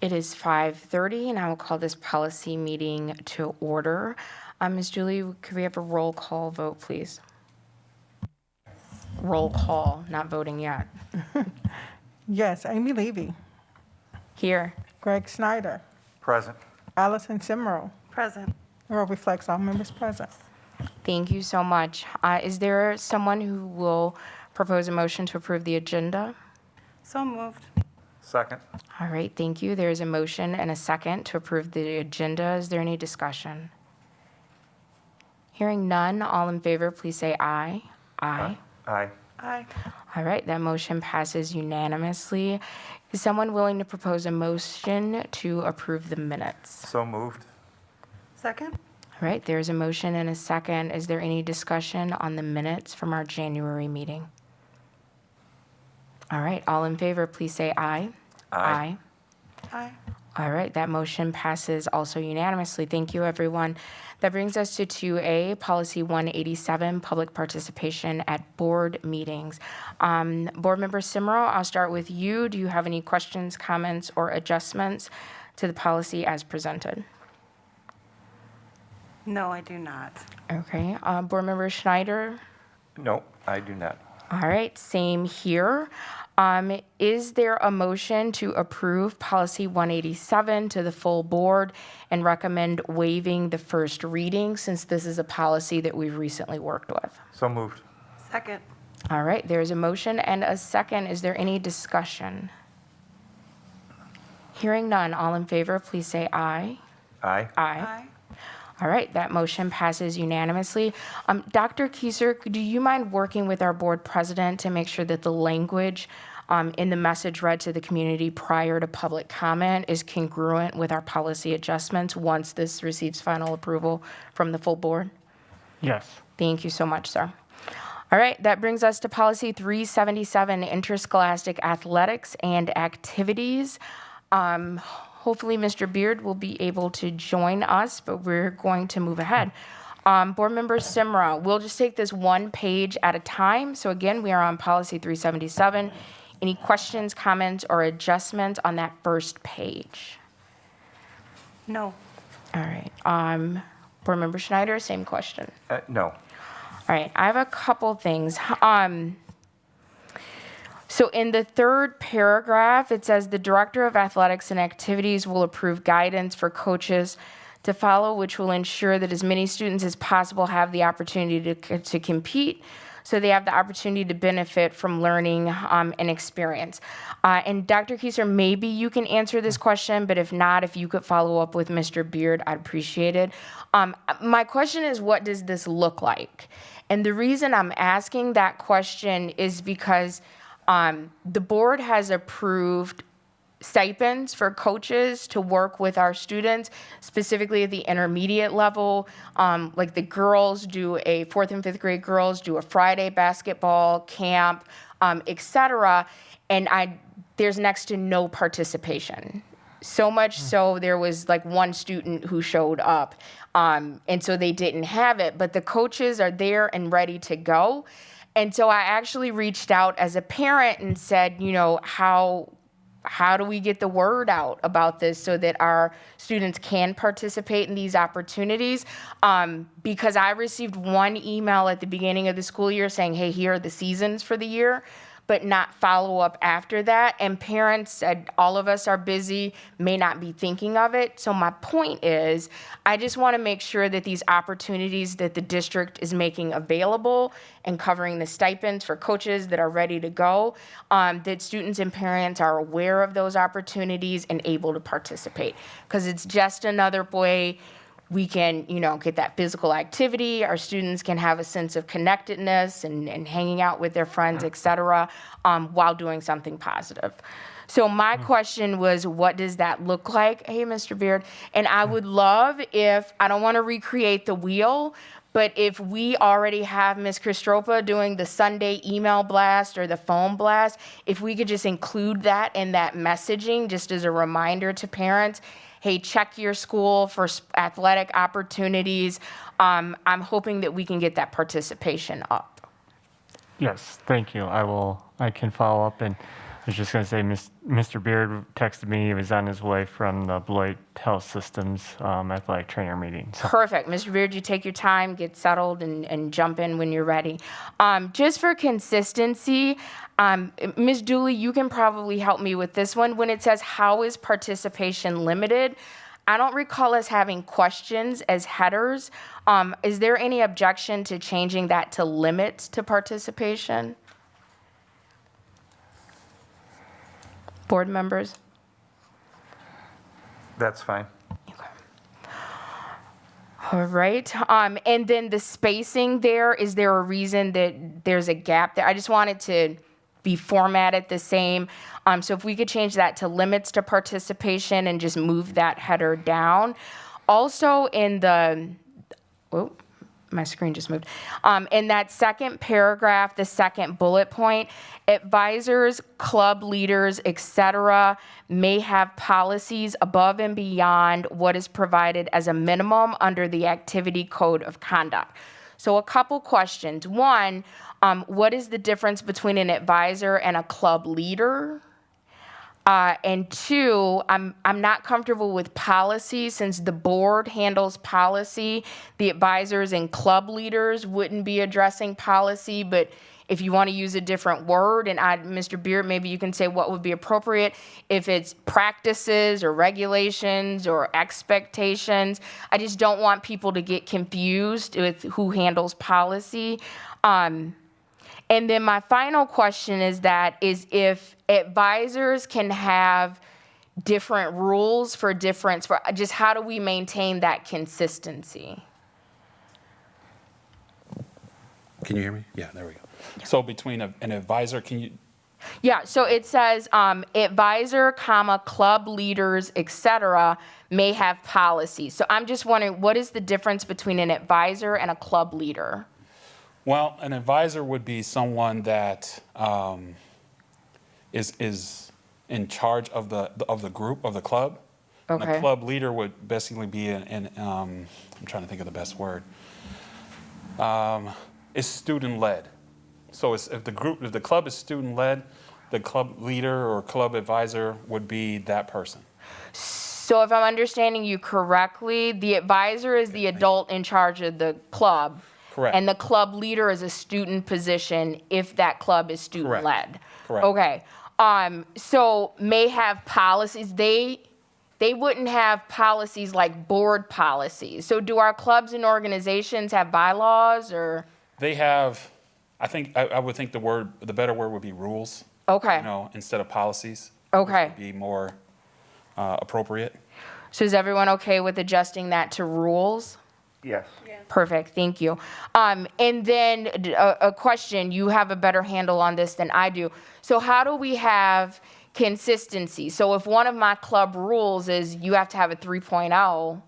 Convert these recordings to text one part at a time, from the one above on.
It is 5:30, and I will call this policy meeting to order. Ms. Julie, could we have a roll call vote, please? Roll call, not voting yet. Yes, Amy Levy, Here. Greg Snyder, Present. Allison Simro. Present. Roll reflects all members present. Thank you so much. Is there someone who will propose a motion to approve the agenda? So moved. Second. All right, thank you. There is a motion and a second to approve the agenda. Is there any discussion? Hearing none, all in favor, please say aye. Aye. Aye. Aye. All right, that motion passes unanimously. Is someone willing to propose a motion to approve the minutes? So moved. Second. All right, there's a motion and a second. Is there any discussion on the minutes from our January meeting? All right, all in favor, please say aye. Aye. Aye. All right, that motion passes also unanimously. Thank you, everyone. That brings us to 2A, Policy 187, Public Participation at Board Meetings. Board Member Simro, I'll start with you. Do you have any questions, comments, or adjustments to the policy as presented? No, I do not. Okay, Board Member Schneider? No, I do not. All right, same here. Is there a motion to approve Policy 187 to the full board and recommend waiving the first reading, since this is a policy that we've recently worked with? So moved. Second. All right, there's a motion and a second. Is there any discussion? Hearing none, all in favor, please say aye. Aye. Aye. All right, that motion passes unanimously. Dr. Kieser, do you mind working with our board president to make sure that the language in the message read to the community prior to public comment is congruent with our policy adjustments once this receives final approval from the full board? Yes. Thank you so much, sir. All right, that brings us to Policy 377, Interscholastic Athletics and Activities. Hopefully, Mr. Beard will be able to join us, but we're going to move ahead. Board Member Simra, we'll just take this one page at a time. So again, we are on Policy 377. Any questions, comments, or adjustments on that first page? No. All right. Board Member Schneider, same question. No. All right, I have a couple things. So in the third paragraph, it says the Director of Athletics and Activities will approve guidance for coaches to follow, which will ensure that as many students as possible have the opportunity to compete, so they have the opportunity to benefit from learning and experience. And Dr. Kieser, maybe you can answer this question, but if not, if you could follow up with Mr. Beard, I'd appreciate it. My question is, what does this look like? And the reason I'm asking that question is because the board has approved stipends for coaches to work with our students, specifically at the intermediate level. Like the girls do a 4th and 5th grade girls do a Friday basketball camp, et cetera. And there's next to no participation. So much so there was like one student who showed up, and so they didn't have it, but the coaches are there and ready to go. And so I actually reached out as a parent and said, you know, how do we get the word out about this so that our students can participate in these opportunities? Because I received one email at the beginning of the school year saying, hey, here are the seasons for the year, but not follow up after that. And parents said, all of us are busy, may not be thinking of it. So my point is, I just want to make sure that these opportunities that the district is making available and covering the stipends for coaches that are ready to go, that students and parents are aware of those opportunities and able to participate. Because it's just another way we can, you know, get that physical activity. Our students can have a sense of connectedness and hanging out with their friends, et cetera, while doing something positive. So my question was, what does that look like? Hey, Mr. Beard. And I would love if, I don't want to recreate the wheel, but if we already have Ms. Kristropa doing the Sunday email blast or the phone blast, if we could just include that in that messaging, just as a reminder to parents, hey, check your school for athletic opportunities. I'm hoping that we can get that participation up. Yes, thank you. I can follow up. And was just going to say, Mr. Beard texted me. He was on his way from the Beloit Health Systems athletic trainer meeting. So. Perfect. Mr. Beard, you take your time, get settled, and jump in when you're ready. Just for consistency, Ms. Dooley, you can probably help me with this one. When it says, how is participation limited? I don't recall us having questions as headers. Is there any objection to changing that to limits to participation? Board members? That's fine. All right. And then the spacing there, is there a reason that there's a gap there? I just want it to be formatted the same. So if we could change that to limits to participation and just move that header down. Also in the, my screen just moved. In that second paragraph, the second bullet point, advisors, club leaders, et cetera, may have policies above and beyond what is provided as a minimum under the activity code of conduct. So a couple questions. One, what is the difference between an advisor and a club leader? And two, I'm not comfortable with policy since the board handles policy. The advisors and club leaders wouldn't be addressing policy, but if you want to use a different word, and Mr. Beard, maybe you can say what would be appropriate if it's practices or regulations or expectations. I just don't want people to get confused with who handles policy. And then my final question is if advisors can have different rules for just how do we maintain that consistency? Can you hear me? Yeah, there we go. So between an advisor, can you? Yeah, so it says advisor, club leaders, et cetera, may have policies. So I'm just wondering, what is the difference between an advisor and a club leader? Well, an advisor would be someone that is in charge of the group, of the club. Okay. And a club leader would basically be I'm trying to think of the best word. It's student-led. So if the club is student-led, the club leader or club advisor would be that person. So if I'm understanding you correctly, the advisor is the adult in charge of the club. Correct. And the club leader is a student position if that club is student-led. Correct. Okay. So may have policies. They wouldn't have policies like board policies. So do our clubs and organizations have bylaws or? They have, I would think the better word would be rules. Okay. Instead of policies. Okay. Which would be more appropriate. So is everyone okay with adjusting that to rules? Yes. Perfect, thank you. And then a question, you have a better handle on this than I do. So how do we have consistency? So if one of my club rules is you have to have a 3.0,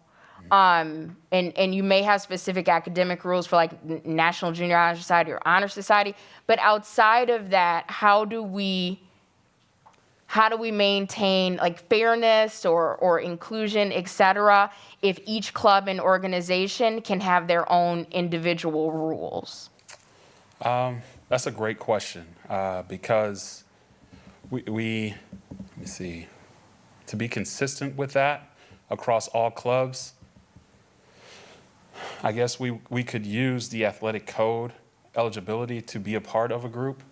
and you may have specific academic rules for like National Junior Honor Society or Honor Society, but outside of that, how do we maintain like fairness or inclusion, et cetera, if each club and organization can have their own individual rules? That's a great question because let me see, to be consistent with that across all clubs, I guess we could use the athletic code eligibility to be a part of a group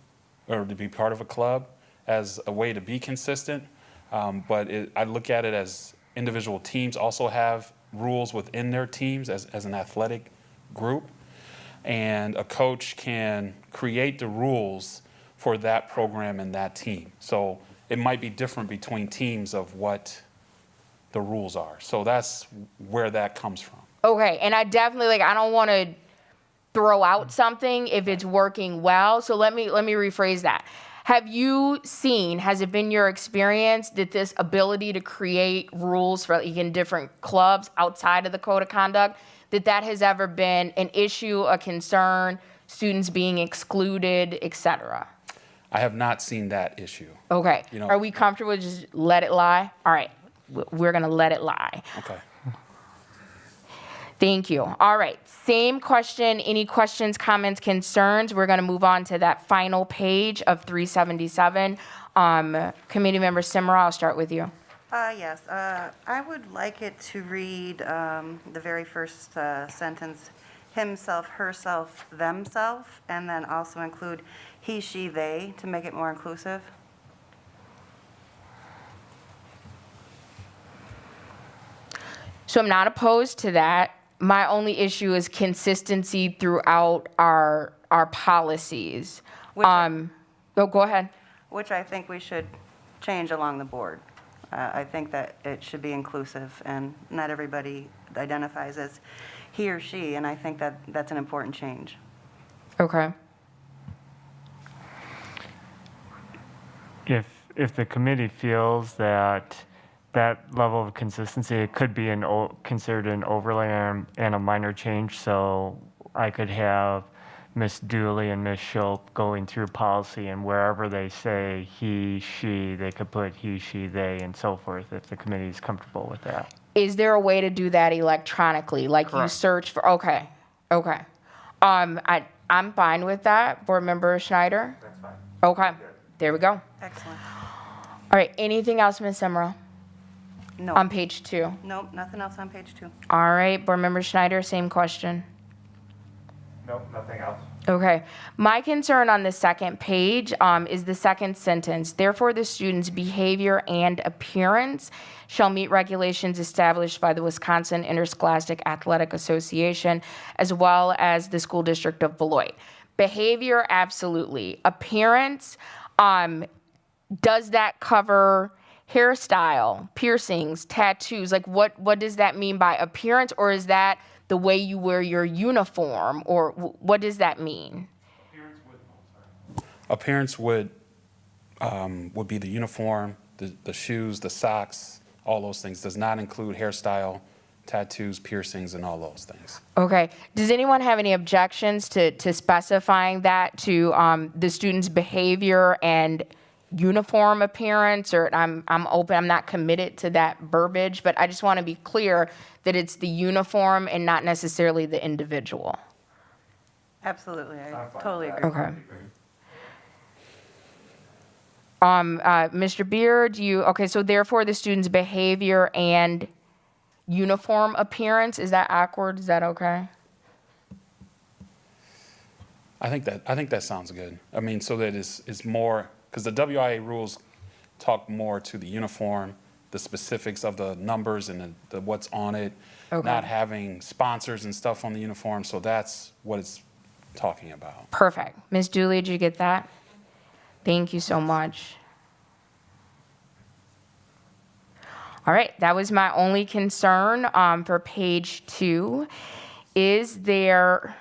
or to be part of a club as a way to be consistent, but I look at it as individual teams also have rules within their teams as an athletic group, and a coach can create the rules for that program and that team. So it might be different between teams of what the rules are. So that's where that comes from. Okay, and I definitely, I don't want to throw out something if it's working well, so let me rephrase that. Has it been your experience that this ability to create rules for in different clubs outside of the code of conduct, that has ever been an issue, a concern, students being excluded, et cetera? I have not seen that issue. Okay, are we comfortable with just let it lie? All right, we're gonna let it lie. Okay. Thank you. All right, same question. Any questions, comments, concerns? We're going to move on to that final page of 377. Committee Member Simmer, I'll start with you. Yes, I would like it to read the very first sentence, himself, herself, themself, and then also include he, she, they, to make it more inclusive. So I'm not opposed to that. My only issue is consistency throughout our policies. Which- Go ahead. Which I think we should change along the board. I think that it should be inclusive, and not everybody identifies as he or she, and I think that that's an important change. Okay. If the committee feels that that level of consistency, it could be considered an overlay and a minor change, so I could have Ms. Dooley and Ms. Schulp going through policy, and wherever they say he, she, they could put he, she, they, and so forth, if the committee is comfortable with that. Is there a way to do that electronically? Like you Correct. search for, okay. I'm fine with that. Board Member Schneider? That's fine. Okay, there we go. Excellent. All right, anything else, Ms. Simmerl, No, on page 2? nope, nothing else on page 2. All right, Board Member Schneider, same question. Nope, nothing else. Okay. My concern on the second page is the second sentence. Therefore, the student's behavior and appearance shall meet regulations established by the Wisconsin Interscholastic Athletic Association, as well as the School District of Beloit. Behavior, absolutely. Appearance, does that cover hairstyle, piercings, tattoos? Like, what does that mean by appearance, or is that the way you wear your uniform, or what does that mean? Appearance would be the uniform, the shoes, the socks, all those things. Does not include hairstyle, tattoos, piercings, and all those things. Okay. Does anyone have any objections to specifying that to the student's behavior and uniform appearance? Or I'm open, I'm not committed to that verbiage, but I just want to be clear that it's the uniform and not necessarily the individual. Absolutely, I I'm fine totally with agree. Okay. Mr. Beard, okay, so therefore the student's behavior and uniform appearance, is that awkward? Is that okay? I think that sounds good. I mean, so that it's more, because the WIA rules talk more to the uniform, the specifics of the numbers and the what's on it, Okay. not having sponsors and stuff on the uniform. So that's what it's talking about. Perfect. Ms. Dooley, did you get that? Thank you so much. All right, that was my only concern for page 2. Is there,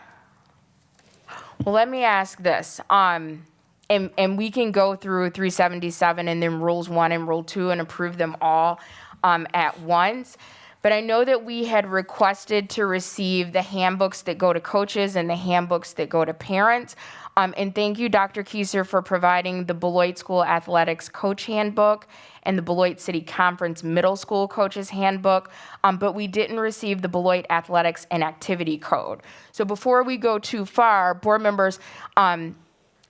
well, let me ask this. And we can go through 377 and then rules 1 and rule 2 and approve them all at once. But I know that we had requested to receive the handbooks that go to coaches and the handbooks that go to parents. And thank you, Dr. Kieser, for providing the Beloit School Athletics Coach Handbook and the Beloit City Conference Middle School Coaches Handbook, but we didn't receive the Beloit Athletics and Activity Code. So before we go too far, board members,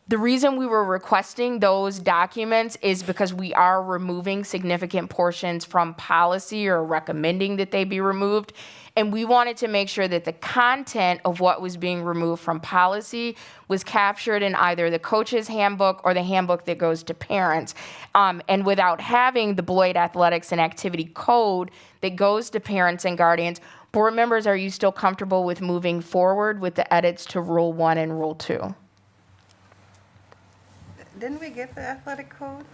the reason we were requesting those documents is because we are removing significant portions from policy or recommending that they be removed. And we wanted to make sure that the content of what was being removed from policy was captured in either the coach's handbook or the handbook that goes to parents. And without having the Beloit Athletics and Activity Code that goes to parents and guardians, board members, are you still comfortable with moving forward with the edits to Rule 1 and Rule 2? Didn't we get the athletic code?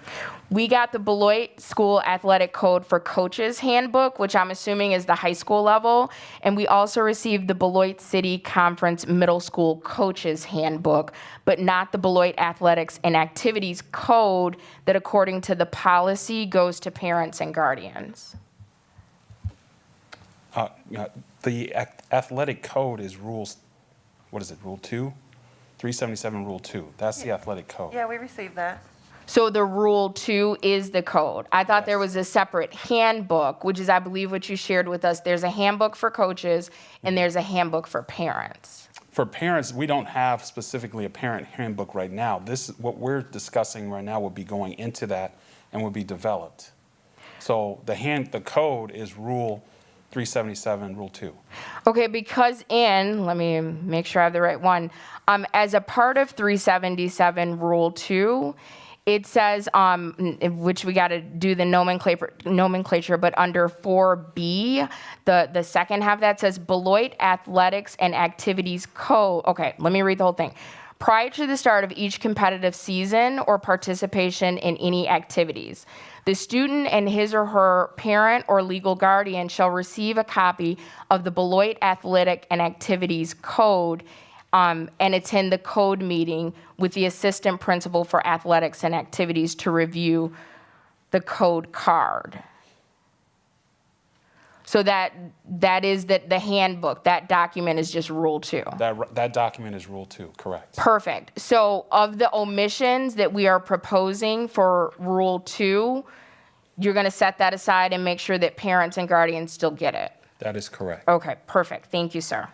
We got the Beloit School Athletic Code for Coaches Handbook, which I'm assuming is the high school level. And we also received the Beloit City Conference Middle School Coaches Handbook, but not the Beloit Athletics and Activities Code that, according to the policy, goes to parents and guardians. The athletic code is rules, what is it, Rule 2? 377 Rule 2. That's the athletic code. Yeah, we received that. So the Rule 2 is the code. I thought there was a separate handbook, which is, I believe, what you shared with us. There's a handbook for coaches, and there's a handbook for parents. For parents, we don't have specifically a parent handbook right now. What we're discussing right now would be going into that and would be developed. So the code is Rule 377, Rule 2. Okay, because let me make sure I have the right one. As a part of 377 Rule 2, it says, which we got to do the nomenclature, but under 4B, the second half that says Beloit Athletics and Activities Code. Okay, let me read the whole thing. Prior to the start of each competitive season or participation in any activities, the student and his or her parent or legal guardian shall receive a copy of the Beloit Athletic and Activities Code and attend the code meeting with the assistant principal for athletics and activities to review the code card. So that is the handbook. That document is just Rule 2. That document is Rule 2, correct. Perfect. So of the omissions that we are proposing for Rule 2, you're going to set that aside and make sure that parents and guardians still get it. That is correct. Okay, perfect. Thank you, sir.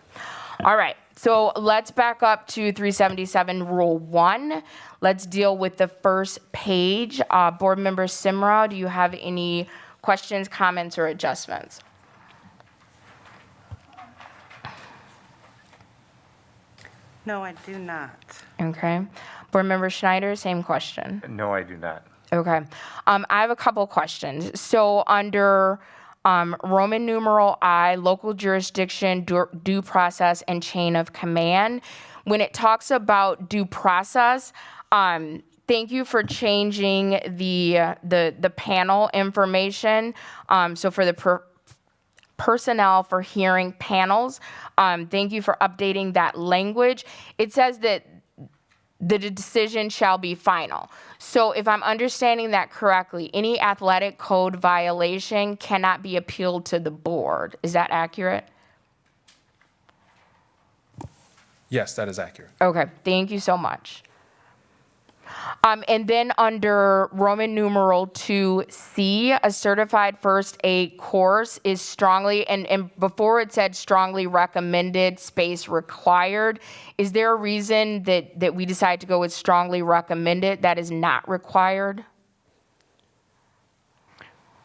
All right, so let's back up to 377 Rule 1. Let's deal with the first page. Board Member Simra, do you have any questions, comments, or adjustments? No, I do not. Okay. Board Member Schneider, same question. No, I do not. Okay. I have a couple questions. So under Roman numeral I, local jurisdiction, due process, and chain of command, when it talks about due process, thank you for changing the panel information. So for the personnel for hearing panels, thank you for updating that language. It says that the decision shall be final. So if I'm understanding that correctly, any athletic code violation cannot be appealed to the board. Is that accurate? Yes, that is accurate. Okay, thank you so much. And then under Roman numeral 2C, a certified first aid course is strongly, and before it said strongly recommended, space required. Is there a reason that we decide to go with strongly recommended that is not required?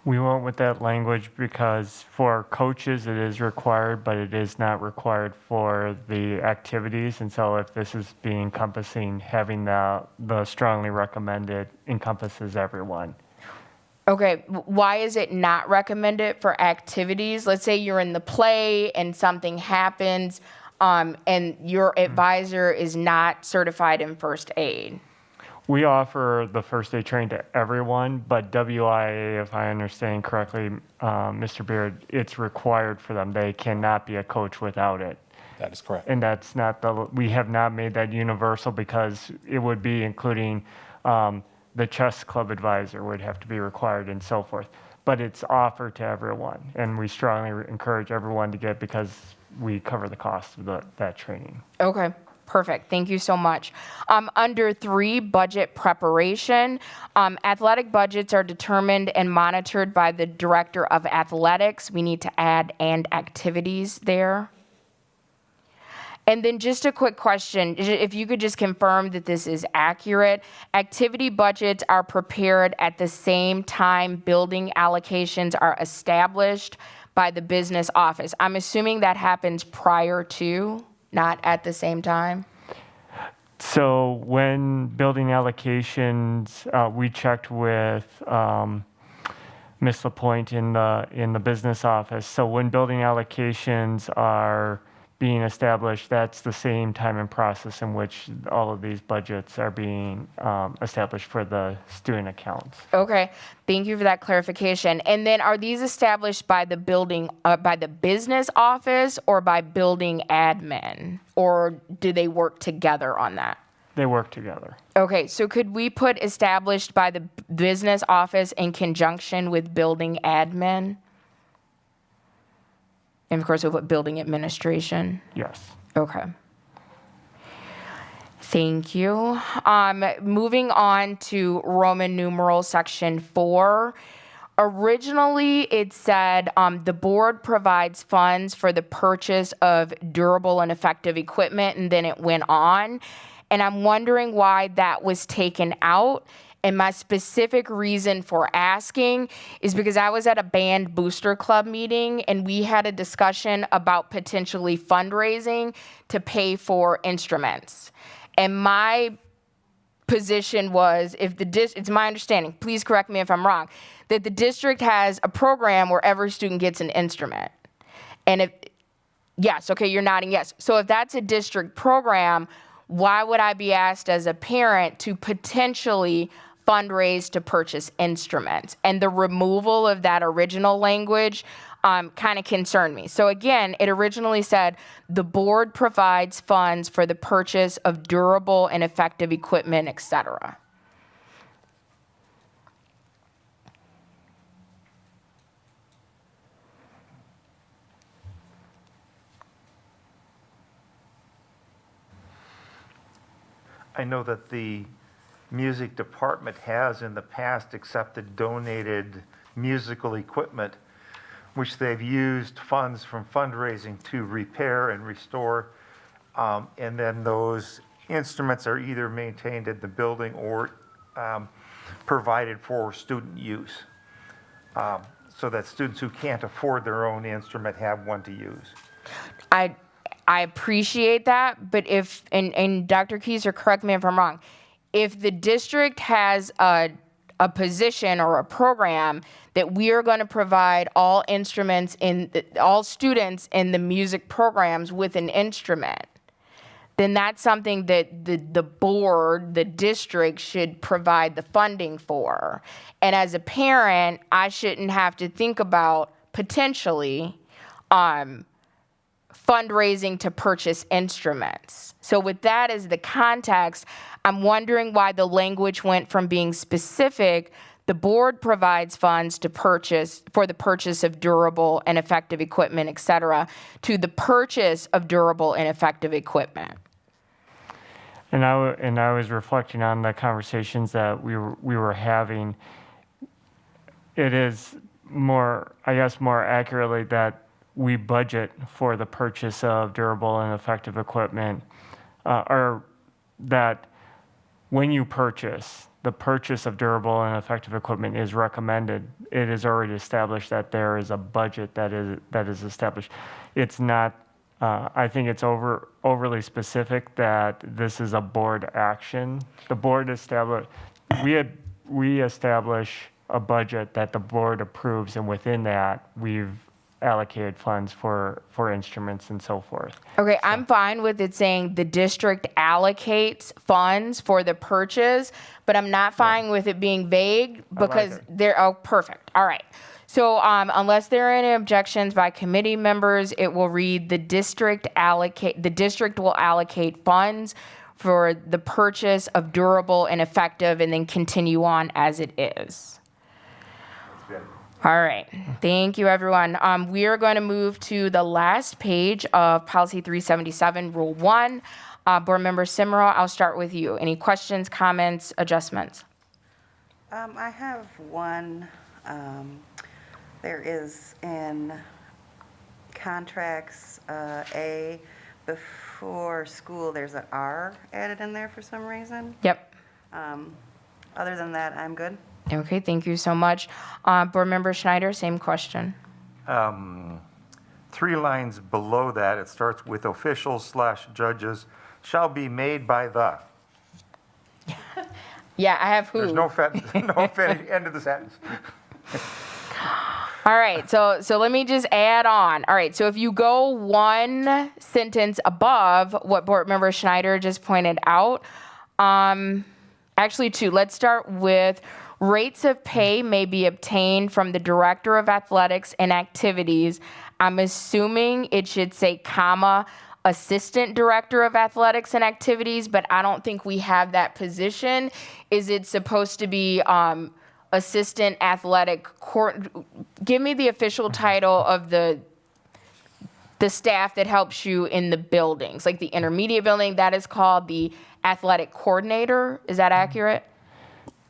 We went with that language because for coaches it is required, but it is not required for the activities. And so if this is being encompassing, having the strongly recommended encompasses everyone. Okay, why is it not recommended for activities? Let's say you're in the play and something happens and your advisor is not certified in first aid. We offer the first aid training to everyone, but WIA, if I understand correctly, Mr. Beard, it's required for them. They cannot be a coach without it. That is correct. And that's not we have not made that universal because it would be including the chess club advisor would have to be required and so forth. But it's offered to everyone, and we strongly encourage everyone to get it because we cover the cost of that training. Okay. Perfect. Thank you so much. Under 3, budget preparation, athletic budgets are determined and monitored by the director of athletics. We need to add and activities there. And then just a quick question, if you could just confirm that this is accurate. Activity budgets are prepared at the same time building allocations are established by the business office. I'm assuming that happens prior to, not at the same time? So when building allocations, we checked with Ms. LaPointe in the business office. So when building allocations are being established, that's the same time and process in which all of these budgets are being established for the student accounts. Okay, thank you for that clarification. And then are these established by the by the business office or by building admin? Or do they work together on that? They work together. Okay, so could we put established by the business office in conjunction with building admin? And of course, we'll put building administration. Yes. Okay. Thank you. Moving on to Roman numeral section 4. Originally, it said the board provides funds for the purchase of durable and effective equipment, and then it went on. And I'm wondering why that was taken out. And my specific reason for asking is because I was at a band booster club meeting and we had a discussion about potentially fundraising to pay for instruments. And my position was, if the it's my understanding, please correct me if I'm wrong, that the district has a program where every student gets an instrument. And if, yes, okay, you're nodding yes. So if that's a district program, why would I be asked as a parent to potentially fundraise to purchase instruments? And the removal of that original language kind of concerned me. So again, it originally said the board provides funds for the purchase of durable and effective equipment, et cetera. I know that the music department has in the past accepted donated musical equipment, which they've used funds from fundraising to repair and restore. And then those instruments are either maintained in the building or provided for student use. So that students who can't afford their own instrument have one to use. I appreciate that, but if, and Dr. Keyser, correct me if I'm wrong, if the district has a position or a program that we are going to provide all instruments all students in the music programs with an instrument, then that's something that the board, the district should provide the funding for. And as a parent, I shouldn't have to think about potentially fundraising to purchase instruments. So with that as the context, I'm wondering why the language went from being specific, the board provides funds to purchase for the purchase of durable and effective equipment, et cetera, to the purchase of durable and effective equipment. And I was reflecting on the conversations that we were having. It is more, I guess, more accurately that we budget for the purchase of durable and effective equipment, or that when you purchase, the purchase of durable and effective equipment is recommended. It is already established that there is a budget that is established. It's not, I think it's overly specific that this is a board action. The board we establish a budget that the board approves, and within that, we've allocated funds for instruments and so forth. Okay, I'm fine with it saying the district allocates funds for the purchase, but I'm not fine with it being vague because perfect. All right. So unless there are any objections by committee members, it will read the district will allocate funds for the purchase of durable and effective, and then continue on as it is. All right, thank you, everyone. We are going to move to the last page of Policy 377, Rule 1. Board Member Simro, I'll start with you. Any questions, comments, adjustments? I have one. There is in contracts A, before school, there's an R added in there for some reason. Yep. Other than that, I'm good. Okay, thank you so much. Board Member Schneider, same question. 3 lines below that, it starts with officials/judges shall be made by the. Yeah, I have who. There's no finish, end of the sentence. All right, so let me just add on. All right, so if you go one sentence above what Board Member Schneider just pointed out, actually 2. Let's start with rates of pay may be obtained from the Director of Athletics and Activities. I'm assuming it should say, comma, Assistant Director of Athletics and Activities, but I don't think we have that position. Is it supposed to be Assistant Athletic Give me the official title of the staff that helps you in the buildings, like the intermediate building, that is called the athletic coordinator. Is that accurate?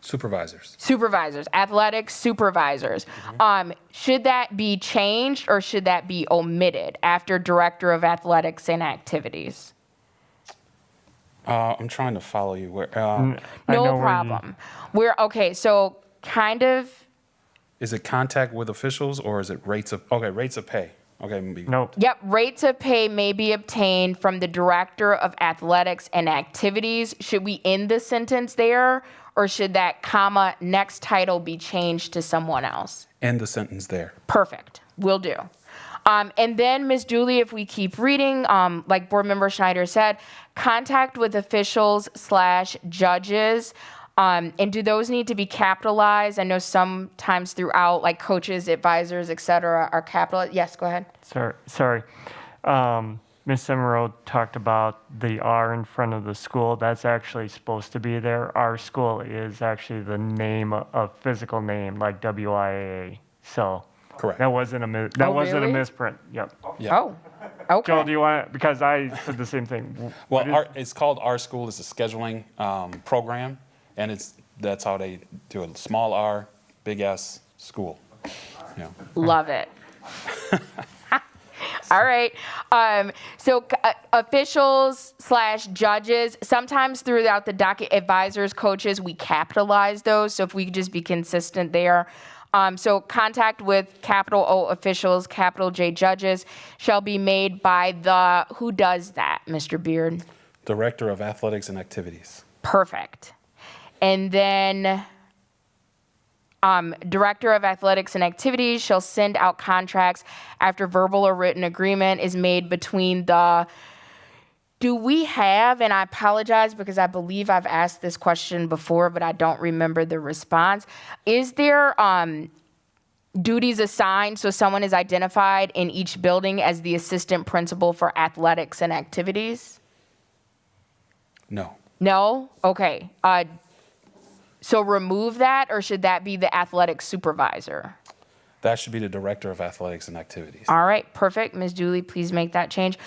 Supervisors. Supervisors, athletic supervisors. Should that be changed or should that be omitted after director of athletics and activities? I'm trying to follow you. I know No where you- problem. Okay, so kind of, Is it contact with officials or is it rates of pay? Okay, maybe. No, yep, rates of pay may be obtained from the director of athletics and activities. Should we end the sentence there or should that comma next title be changed to someone else? End the sentence there. Perfect, will do. And then, Ms. Dooley, if we keep reading, like Board Member Schneider said, contact with officials/judges. And do those need to be capitalized? I know sometimes throughout, like coaches, advisors, et cetera, are capitalized. Yes, go ahead. sorry. Ms. Simero talked about the R in front of the school. That's actually supposed to be there. Our school is actually the name, a physical name, like WIAA. So Correct. that wasn't a really? misprint. Yep. Yeah. Oh, okay. Joel, do you want, because I said the same thing. What is- It's called Our School. It's a scheduling program, and that's how they do it. Small R, big S, school. Yeah. Love it. All right. So officials/judges, sometimes throughout the docket, advisors, coaches, we capitalize those. So if we could just be consistent there. So contact with capital O officials, capital J judges shall be made by who does that, Mr. Beard? Director of Athletics and Activities. Perfect. And then Director of Athletics and Activities shall send out contracts after verbal or written agreement is made between do we have, and I apologize because I believe I've asked this question before, but I don't remember the response. Is there duties assigned so someone is identified in each building as the assistant principal for athletics and activities? No. No? Okay. So remove that, or should that be the athletic supervisor? That should be the Director of Athletics and Activities. All right, perfect. Ms. Dooley, please make that change.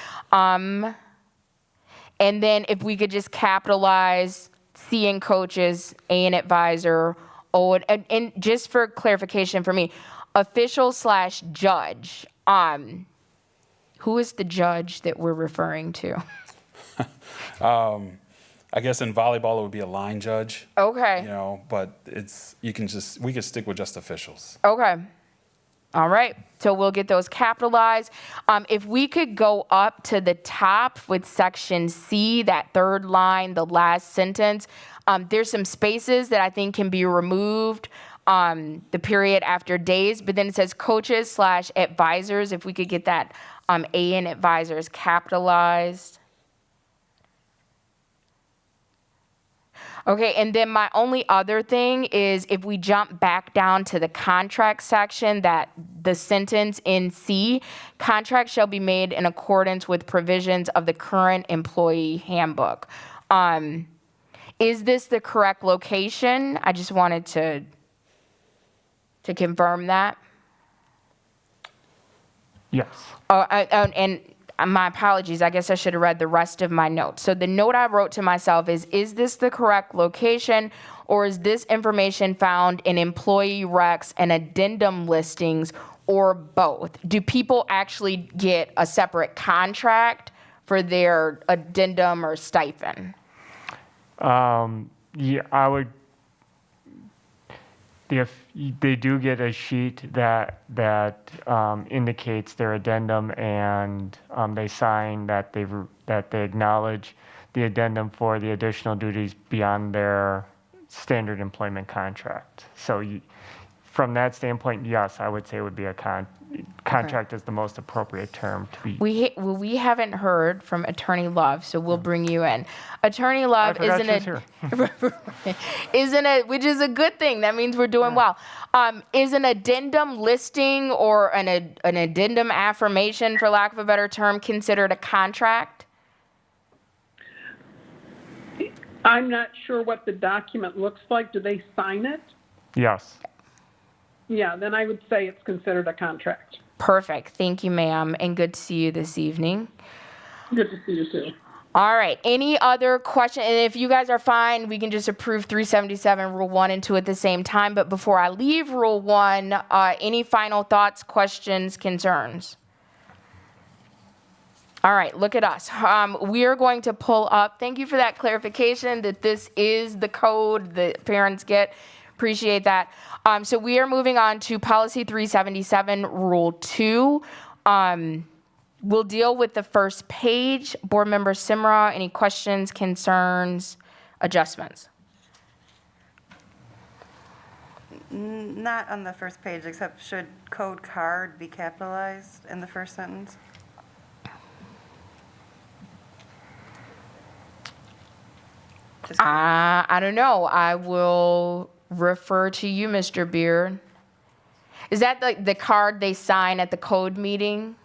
And then if we could just capitalize C in coaches, A in advisor, O, and just for clarification for me, official/judge. Who is the judge that we're referring to? I guess in volleyball it would be a line judge. Okay. But we could stick with just officials. Okay. All right. So we'll get those capitalized. If we could go up to the top with section C, that third line, the last sentence, there's some spaces that I think can be removed, the period after days, but then it says coaches/advisors. If we could get that A in advisors capitalized. Okay, and then my only other thing is if we jump back down to the contract section, that the sentence in C, contracts shall be made in accordance with provisions of the current employee handbook. Is this the correct location? I just wanted to confirm that. Yes. And my apologies, I guess I should have read the rest of my notes. So the note I wrote to myself is this the correct location, or is this information found in employee recs and addendum listings, or both? Do people actually get a separate contract for their addendum or stipend? Yeah, I would. If they do get a sheet that indicates their addendum and they sign that they acknowledge the addendum for the additional duties beyond their standard employment contract. So from that standpoint, yes, I would say it would be a contract is the most appropriate term to be. We haven't heard from Attorney Love, so we'll bring you in. Attorney Love I forgot she was here. which is a good thing. That means we're doing well. Is an addendum listing or an addendum affirmation, for lack of a better term, considered a contract? I'm not sure what the document looks like. Do they sign it? Yes. Yeah, then I would say it's considered a contract. Perfect. Thank you, ma'am, and good to see you this evening. Good to see you too. All right, any other question? And if you guys are fine, we can just approve 377 Rule 1 and 2 at the same time. But before I leave Rule 1, any final thoughts, questions, concerns? All right, look at us. We are going to pull up, thank you for that clarification that this is the code that parents get. Appreciate that. So we are moving on to Policy 377, Rule 2. We'll deal with the first page. Board Member Simra, any questions, concerns, adjustments? Not on the first page, except should code card be capitalized in the first sentence? Just I don't know. I will refer to you, Mr. Beard. Is that like the card they sign at the code meeting?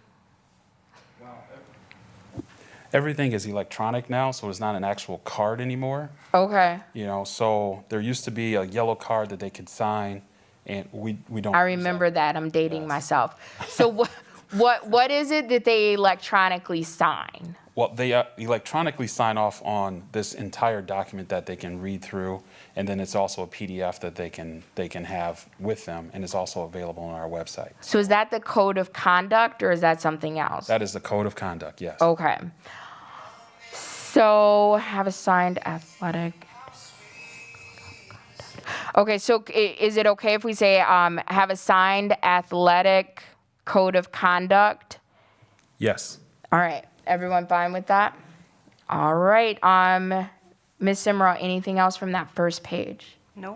Everything is electronic now, so it's not an actual card anymore. Okay. You know, so there used to be a yellow card that they could sign, and we don't. I use remember that. I'm dating Yes. myself. So what is it that they electronically sign? Well, they electronically sign off on this entire document that they can read through, and then it's also a PDF that they can have with them, and it's also available on our website. So is that the code of conduct or is that something else? That is the code of conduct, yes. Okay. So have a signed athletic. Okay, so is it okay if we say have a signed athletic code of conduct? Yes. All right, everyone fine with that? All right, Ms. Simra, anything else from that first page? No?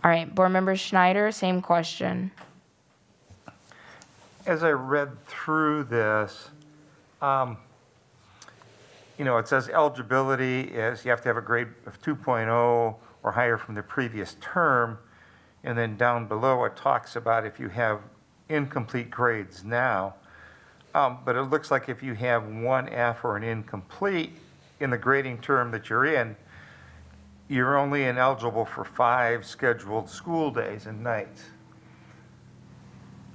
All right, Board Member Schneider, same question. As I read through this, it says eligibility is you have to have a grade of 2.0 or higher from the previous term. And then down below, it talks about if you have incomplete grades now. But it looks like if you have one F or an incomplete in the grading term that you're in, you're only ineligible for 5 scheduled school days and nights.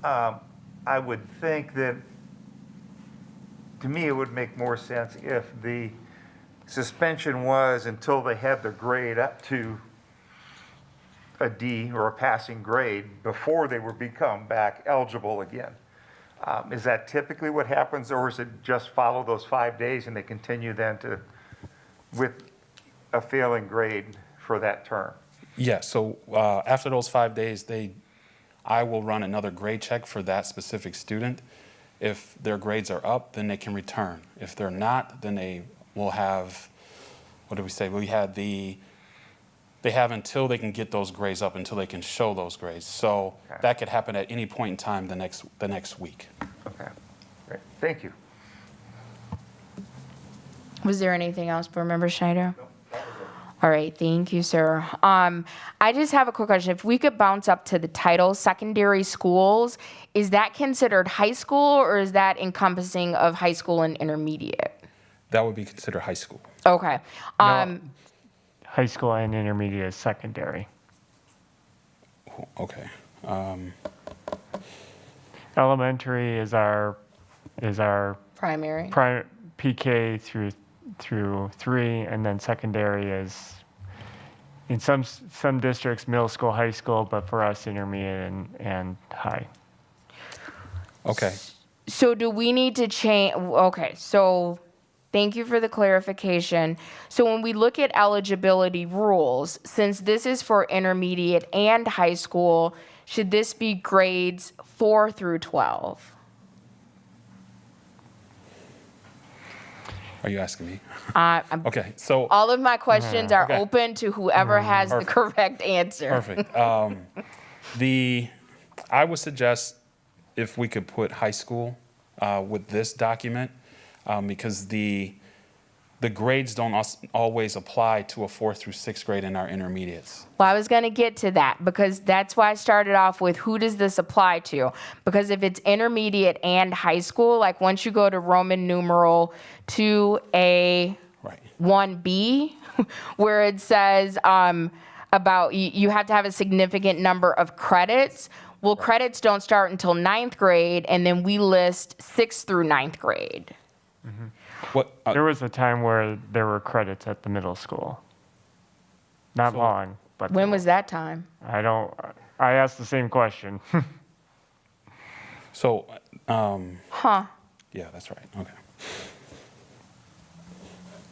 I would think that, to me, it would make more sense if the suspension was until they had their grade up to a D or a passing grade before they would become back eligible again. Is that typically what happens, or is it just follow those 5 days and they continue then with a failing grade for that term? Yeah, so after those 5 days, I will run another grade check for that specific student. If their grades are up, then they can return. If they're not, then they will have, what did we say? They have until they can get those grades up, until they can show those grades. So Okay. that could happen at any point in time the next week. Okay, great, thank you. Was there anything else, Board Member Schneider? All right, thank you, sir. I just have a quick question. If we could bounce up to the title, secondary schools, is that considered high school or is that encompassing of high school and intermediate? That would be considered high school. Okay. High school and intermediate is secondary. Okay. Elementary is our Primary. PK through 3, and then secondary is, in some districts, middle school, high school, but for us, intermediate and high. Okay. So do we need to change? Okay, so thank you for the clarification. So when we look at eligibility rules, since this is for intermediate and high school, should this be grades 4 through 12? Are you asking me? I'm- Okay, so. All of my questions are Okay. open to whoever has the Perfect. correct answer. Perfect. I would suggest if we could put high school with this document, because the grades don't always apply to a 4th through 6th grade in our intermediates. Well, I was going to get to that because that's why I started off with who does this apply to? Because if it's intermediate and high school, like once you go to Roman numeral 2A, Right. 1B, where it says about you have to have a significant number of credits. Well, credits don't start until 9th grade, and then we list 6th through 9th grade. What, There was a time where there were credits at the middle school. Not long, but. When was that time? I asked the same question. so, Huh. yeah, that's right, okay.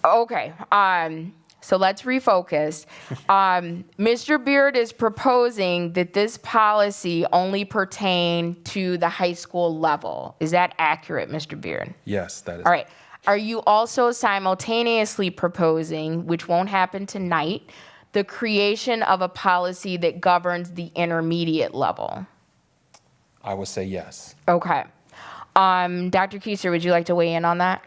Okay, so let's refocus. Mr. Beard is proposing that this policy only pertain to the high school level. Is that accurate, Mr. Beard? Yes, that is. All right. Are you also simultaneously proposing, which won't happen tonight, the creation of a policy that governs the intermediate level? I would say yes. Okay. Dr. Keiser, would you like to weigh in on that?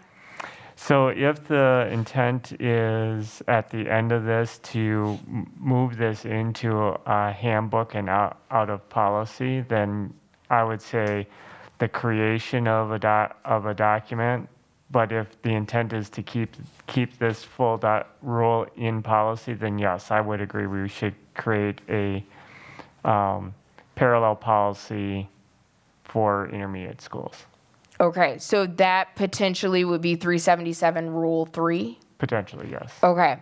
So if the intent is at the end of this to move this into a handbook and out of policy, then I would say the creation of a document. But if the intent is to keep this full rule in policy, then yes, I would agree we should create a parallel policy for intermediate schools. Okay, so that potentially would be 377 Rule 3? Potentially, yes. Okay.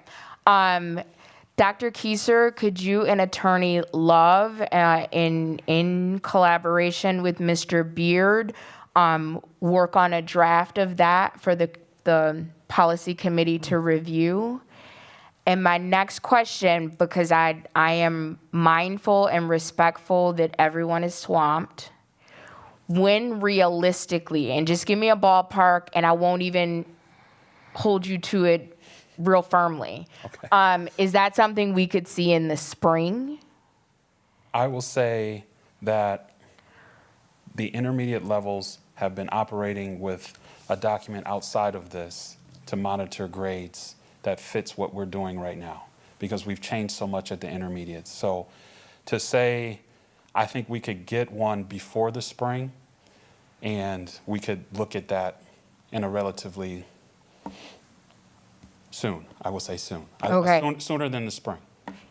Dr. Keiser, could you and Attorney Love, in collaboration with Mr. Beard, work on a draft of that for the policy committee to review? And my next question, because I am mindful and respectful that everyone is swamped, when realistically, and just give me a ballpark and I won't even hold you to it real firmly. Okay. Is that something we could see in the spring? I will say that the intermediate levels have been operating with a document outside of this to monitor grades that fits what we're doing right now, because we've changed so much at the intermediates. So to say, I think we could get one before the spring, and we could look at that in a relatively soon. I will say soon. Okay. Sooner than the spring.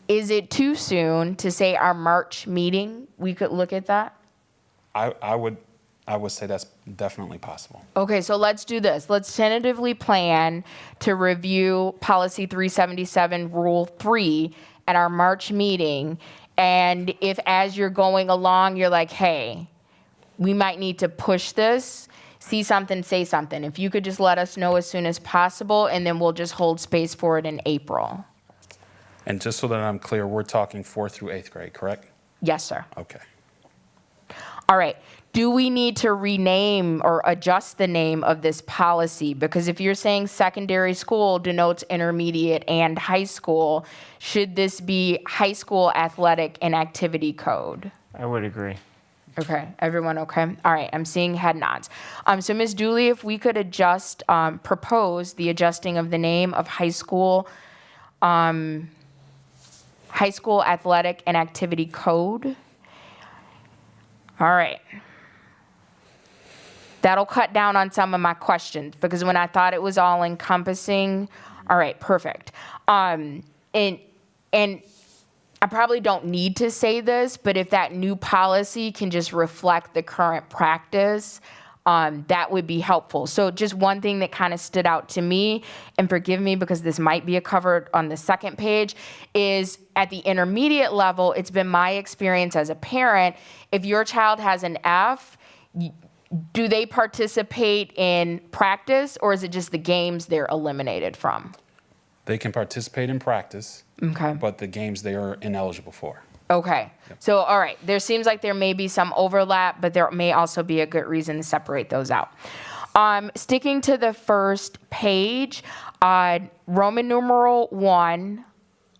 Is it too soon to say our March meeting, we could look at that? I would say that's definitely possible. Okay, so let's do this. Let's tentatively plan to review policy 377 Rule 3 at our March meeting. And if as you're going along, you're like, hey, we might need to push this, see something, say something. If you could just let us know as soon as possible, and then we'll just hold space for it in April. And just so that I'm clear, we're talking 4th through 8th grade, correct? Yes, sir. Okay. All right. Do we need to rename or adjust the name of this policy? Because if you're saying secondary school denotes intermediate and high school, should this be high school athletic and activity code? I would agree. Okay, everyone okay? All right, I'm seeing head nods. So Ms. Dooley, if we could propose the adjusting of the name of high school athletic and activity code. All right. That'll cut down on some of my questions, because when I thought it was all encompassing, all right, perfect. And I probably don't need to say this, but if that new policy can just reflect the current practice, that would be helpful. So just one thing that kind of stood out to me, and forgive me because this might be covered on the second page, is at the intermediate level, it's been my experience as a parent, if your child has an F, do they participate in practice, or is it just the games they're eliminated from? They can participate in practice, Okay. but the games they are ineligible for. Okay. So, all right. There seems like there may be some overlap, but there may also be a good reason to separate those out. Sticking to the first page, Roman numeral 1,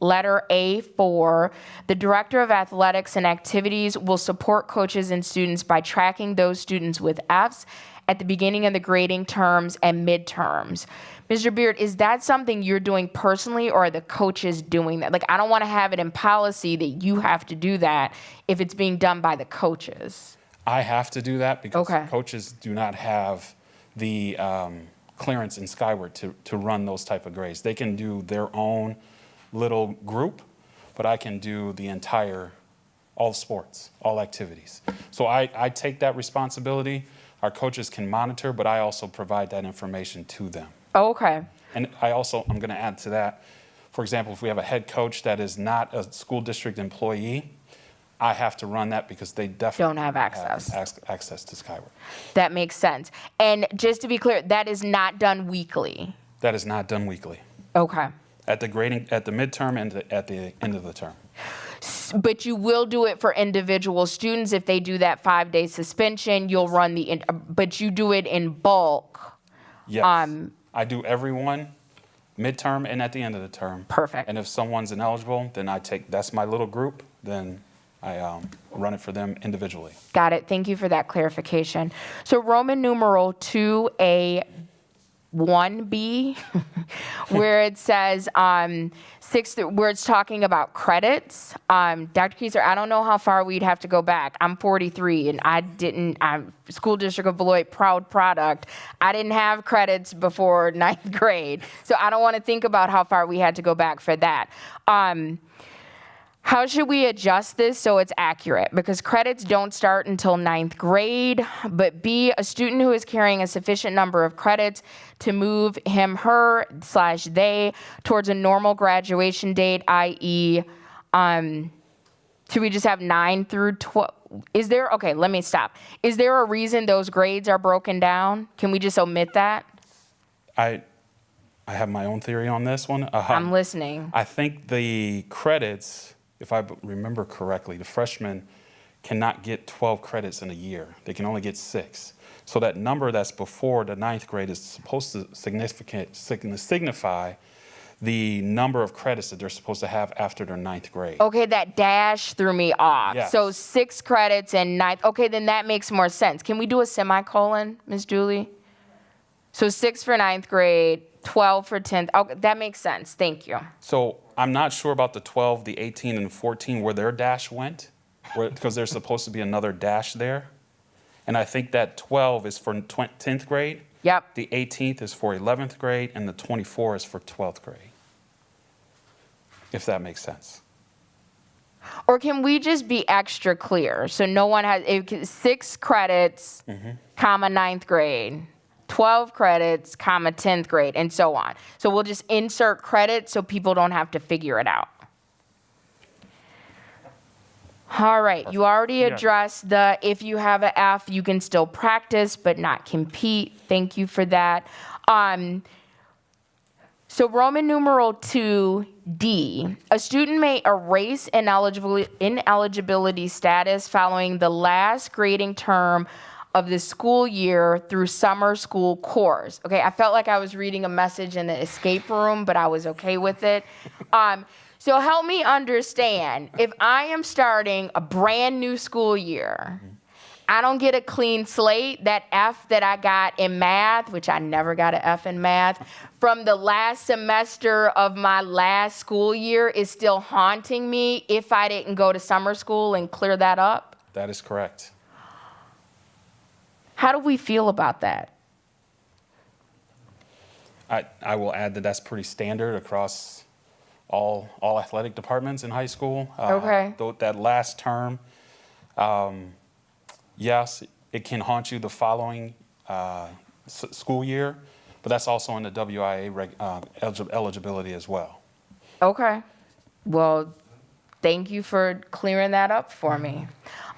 letter A4, the Director of Athletics and Activities will support coaches and students by tracking those students with Fs at the beginning of the grading terms and midterms. Mr. Beard, is that something you're doing personally, or are the coaches doing that? Like, I don't want to have it in policy that you have to do that if it's being done by the coaches. I have to do that because Okay. coaches do not have the clearance in Skyward to run those type of grades. They can do their own little group, but I can do the entire, all sports, all activities. So I take that responsibility. Our coaches can monitor, but I also provide that information to them. Okay. And I'm going to add to that, for example, if we have a head coach that is not a school district employee, I have to run that because they definitely Don't have access. access to Skyward. That makes sense. And just to be clear, that is not done weekly. That is not done weekly. Okay. At the midterm and at the end of the term. But you will do it for individual students. If they do that 5-day suspension, you'll run but you do it in bulk. Yes. I do everyone, midterm and at the end of the term. Perfect. And if someone's ineligible, then that's my little group, then I run it for them individually. Got it. Thank you for that clarification. So Roman numeral 2A 1B, where it says where it's talking about credits. Dr. Kieser, I don't know how far we'd have to go back. I'm 43 and I'm School District of Beloit, proud product. I didn't have credits before 9th grade. So I don't want to think about how far we had to go back for that. How should we adjust this so it's accurate? Because credits don't start until 9th grade, but B, a student who is carrying a sufficient number of credits to move him/her/they towards a normal graduation date, i.e., should we just have 9 through 12? Okay, let me stop. Is there a reason those grades are broken down? Can we just omit that? I have my own theory on this one. I'm listening. I think the credits, if I remember correctly, the freshmen cannot get 12 credits in a year. They can only get 6. So that number that's before the 9th grade is supposed to signify the number of credits that they're supposed to have after their 9th grade. Okay, that dash threw me off. Yes. So 6 credits and 9th. Okay, then that makes more sense. Can we do a semicolon, Ms. Julie? So 6 for 9th grade, 12 for 10th. Okay, that makes sense. Thank you. So I'm not sure about the 12, the 18, and the 14 where their dash went, because there's supposed to be another dash there. And I think that 12 is for 10th grade. Yep. The 18th is for 11th grade, and the 24 is for 12th grade, if that makes sense. Or can we just be extra clear? So no one has 6 credits, comma 9th grade, 12 credits, comma 10th grade, and so on. So we'll just insert credit so people don't have to figure it out. All right, you already addressed the if you have an F, you can still practice but not compete. Thank you for that. So Roman numeral 2D, a student may erase ineligibility status following the last grading term of the school year through summer school course. Okay, I felt like I was reading a message in the escape room, but I was okay with it. So help me understand, if I am starting a brand new school year, I don't get a clean slate, that F that I got in math, which I never got an F in math, from the last semester of my last school year is still haunting me if I didn't go to summer school and clear that up? That is correct. How do we feel about that? I will add that that's pretty standard across all athletic departments in high school. Okay. That last term, yes, it can haunt you the following school year, but that's also in the WIA eligibility as well. Okay. Well, thank you for clearing that up for me.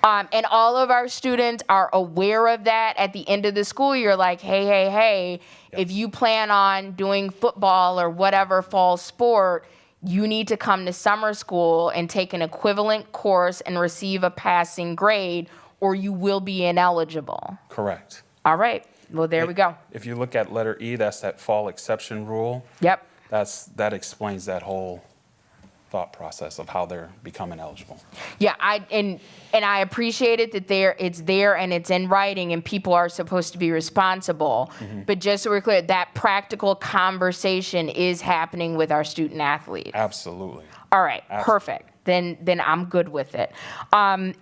And all of our students are aware of that at the end of the school year, like, hey, if you plan on doing football or whatever fall sport, you need to come to summer school and take an equivalent course and receive a passing grade, or you will be ineligible. Correct. All right. Well, there we go. If you look at letter E, that's that fall exception rule. Yep. That explains that whole thought process of how they're becoming eligible. Yeah, and I appreciate it that it's there and it's in writing and people are supposed to be responsible. But just so we're clear, that practical conversation is happening with our student athletes. Absolutely. All right, Absolutely. perfect. Then I'm good with it.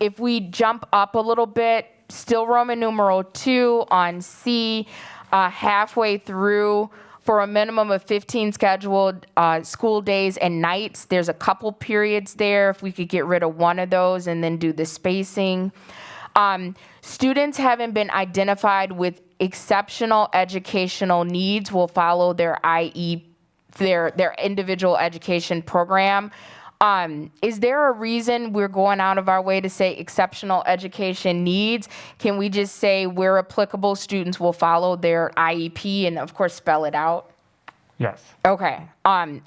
If we jump up a little bit, still Roman numeral 2 on C, halfway through, for a minimum of 15 scheduled school days and nights. There's a couple periods there. If we could get rid of one of those and then do the spacing. Students haven't been identified with exceptional educational needs will follow their IE, their individual education program. Is there a reason we're going out of our way to say exceptional education needs? Can we just say where applicable, students will follow their IEP and of course spell it out? Yes. Okay, all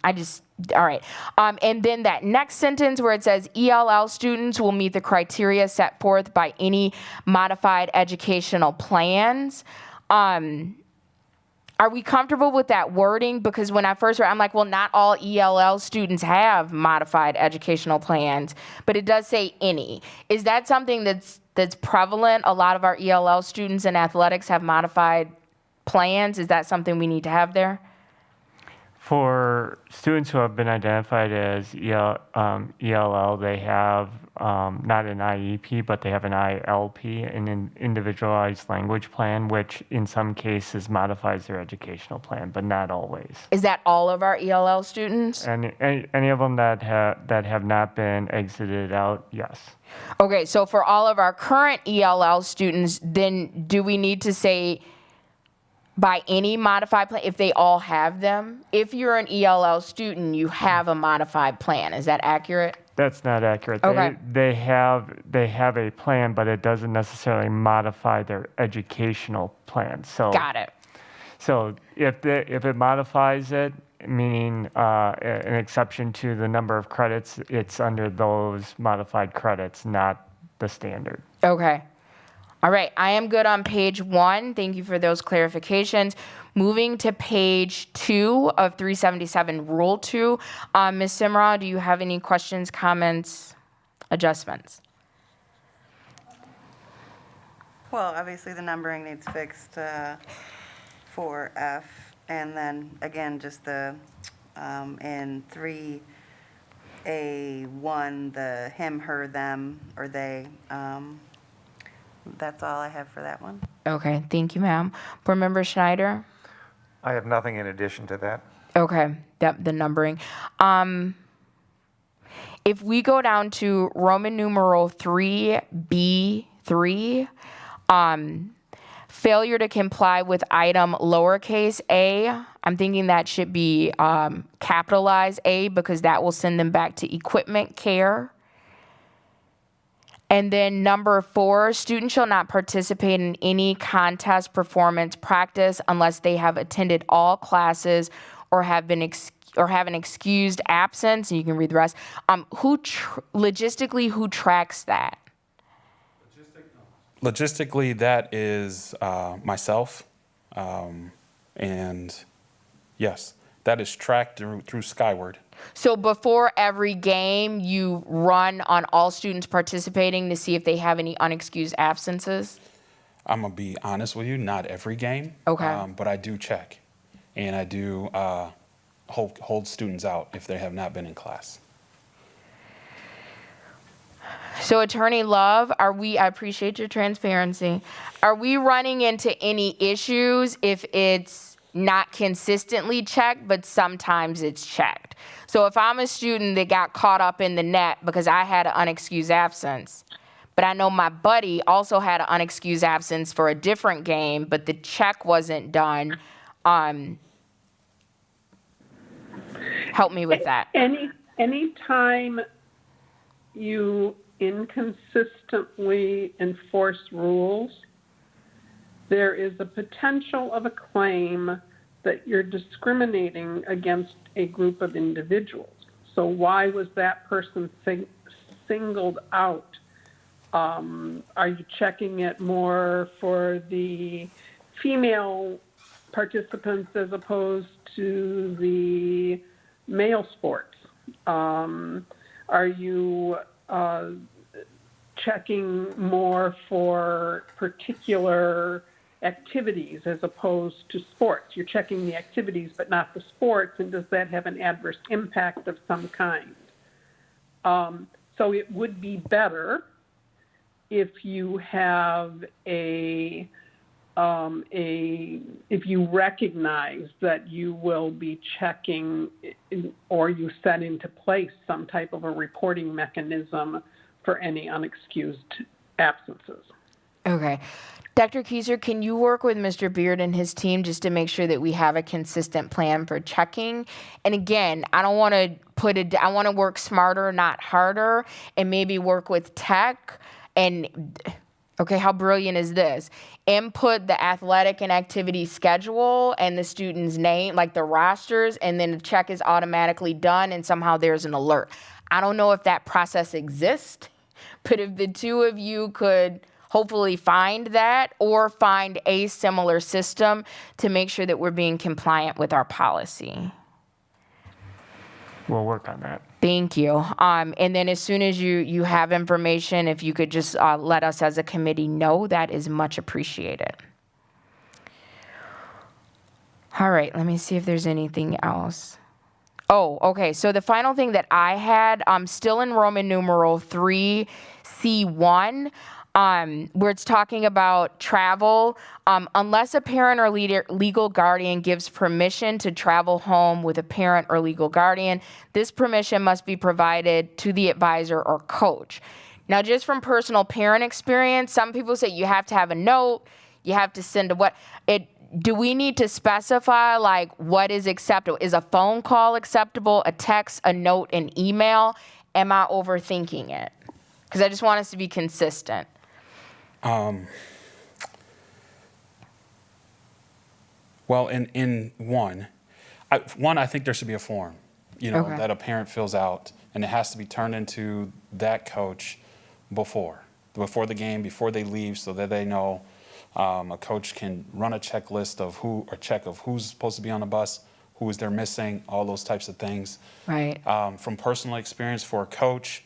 right. And then that next sentence where it says ELL students will meet the criteria set forth by any modified educational plans. Are we comfortable with that wording? Because when I first read, I'm like, well, not all ELL students have modified educational plans, but it does say any. Is that something that's prevalent? A lot of our ELL students in athletics have modified plans. Is that something we need to have there? For students who have been identified as ELL, they have not an IEP, but they have an ILP, an individualized language plan, which in some cases modifies their educational plan, but not always. Is that all of our ELL students? And any of them that have not been exited out, yes. Okay, so for all of our current ELL students, then do we need to say by any modified plan, if they all have them? If you're an ELL student, you have a modified plan. Is that accurate? That's not accurate. Okay. They have a plan, but it doesn't necessarily modify their educational plan. So Got it. So if it modifies it, meaning an exception to the number of credits, it's under those modified credits, not the standard. Okay. All right, I am good on page 1. Thank you for those clarifications. Moving to page 2 of 377, Rule 2. Ms. Simra, do you have any questions, comments, adjustments? Well, obviously, the numbering needs fixed for F. And then, again, just the, in 3A1, the him, her, them, or they. That's all I have for that one. Okay, thank you, ma'am. Board Member Schneider? I have nothing in addition to that. Okay, the numbering. If we go down to Roman numeral 3B3, failure to comply with item lowercase a, I'm thinking that should be capitalized A because that will send them back to equipment care. And then number 4, students shall not participate in any contest, performance, practice unless they have attended all classes or have an excused absence. And you can read the rest. Logistically, who tracks that? Logistically, that is myself. And yes, that is tracked through Skyward. So before every game, you run on all students participating to see if they have any unexcused absences? I'm going to be honest with you, not every game. Okay. But I do check. And I do hold students out if they have not been in class. So Attorney Love, I appreciate your transparency. Are we running into any issues if it's not consistently checked, but sometimes it's checked? So if I'm a student that got caught up in the net because I had an unexcused absence, but I know my buddy also had an unexcused absence for a different game, but the check wasn't done, help me with that. Any time you inconsistently enforce rules, there is a potential of a claim that you're discriminating against a group of individuals. So why was that person singled out? Are you checking it more for the female participants as opposed to the male sports? Are you checking more for particular activities as opposed to sports? You're checking the activities but not the sports, and does that have an adverse impact of some kind? So it would be better if you have if you recognize that you will be checking or you set into place some type of a reporting mechanism for any unexcused absences. Okay. Dr. Keiser, can you work with Mr. Beard and his team just to make sure that we have a consistent plan for checking? And again, I don't want to I want to work smarter, not harder, and maybe work with tech. And okay, how brilliant is this? Input the athletic and activity schedule and the student's name, like the rosters, and then the check is automatically done and somehow there's an alert. I don't know if that process exists, but if the two of you could hopefully find that or find a similar system to make sure that we're being compliant with our policy. We'll work on that. Thank you. And then as soon as you have information, if you could just let us as a committee know, that is much appreciated. All right, let me see if there's anything else. Oh, okay, so the final thing that I had, still in Roman numeral 3C1, where it's talking about travel, unless a parent or legal guardian gives permission to travel home with a parent or legal guardian, this permission must be provided to the advisor or coach. Now, just from personal parent experience, some people say you have to have a note, you have to send do we need to specify like what is acceptable? Is a phone call acceptable, a text, a note, an email? Am I overthinking it? Because I just want us to be consistent. Well, in I think there should be a form, Okay. that a parent fills out, and it has to be turned into that coach before the game, before they leave, so that they know. A coach can run a checklist of who's supposed to be on the bus, who is there missing, all those types of things. Right. From personal experience for a coach,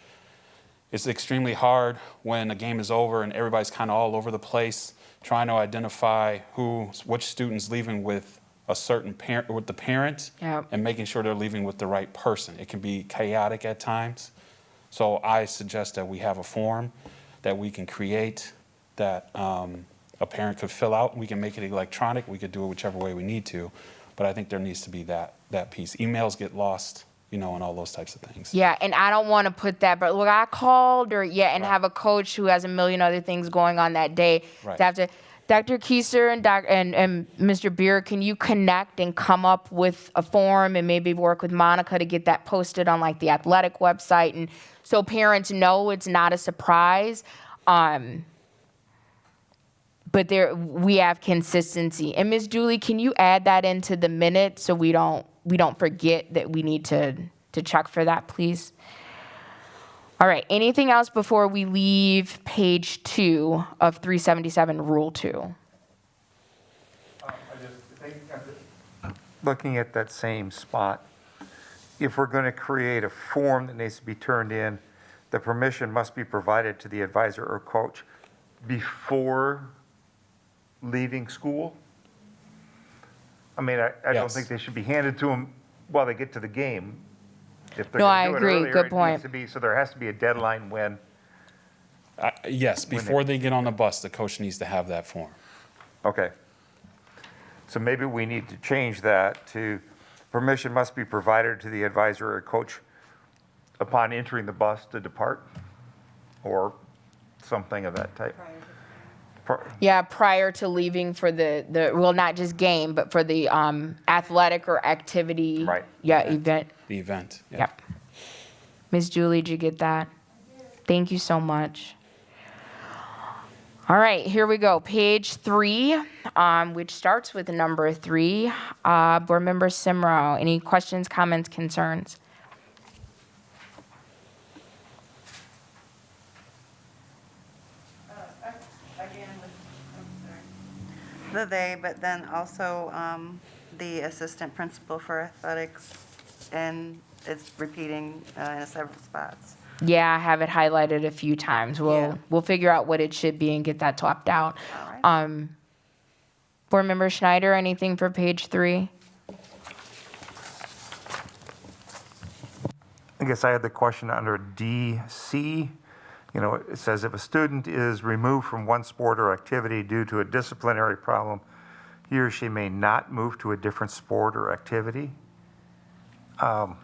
it's extremely hard when a game is over and everybody's kind of all over the place, trying to identify which student's leaving with a certain parent, with the parent, Yep. and making sure they're leaving with the right person. It can be chaotic at times. So I suggest that we have a form that we can create that a parent could fill out. We can make it electronic. We could do it whichever way we need to. But I think there needs to be that piece. Emails get lost, and all those types of things. Yeah, and I don't want to put that, but look, I called and have a coach who has a million other things going on that day. Right. To have to, Dr. Keiser and Mr. Beard, can you connect and come up with a form and maybe work with Monica to get that posted on like the athletic website, and so parents know it's not a surprise. But we have consistency. And Ms. Dooley, can you add that into the minutes so we don't forget that we need to check for that, please? All right, anything else before we leave page 2 of 377, Rule 2? Looking at that same spot, if we're going to create a form that needs to be turned in, the permission must be provided to the advisor or coach before leaving school? I mean, I don't Yes. think they should be handed to them while they get to the game. If they're No, gonna I do it agree. earlier, Good it point. needs to be- So there has to be a deadline when, Yes, before they get on the bus, the coach needs to have that form. okay. So maybe we need to change that to permission must be provided to the advisor or coach upon entering the bus to depart, or something of that type. Yeah, prior to leaving for the well, not just game, but for the athletic or activity. Right. Yeah, event. The event. Yeah. Yep. Ms. Julie, did you get that? Thank you so much. All right, here we go. Page 3, which starts with the number 3. Board Member Simrau, any questions, comments, concerns? The they, but then also the assistant principal for athletics, and it's repeating in several spots. Yeah, I have it highlighted a few times. Yeah. We'll figure out what it should be and get that swapped out. All right. Board Member Schneider, anything for page 3? I guess I had the question under DC. It says if a student is removed from one sport or activity due to a disciplinary problem, he or she may not move to a different sport or activity. I'm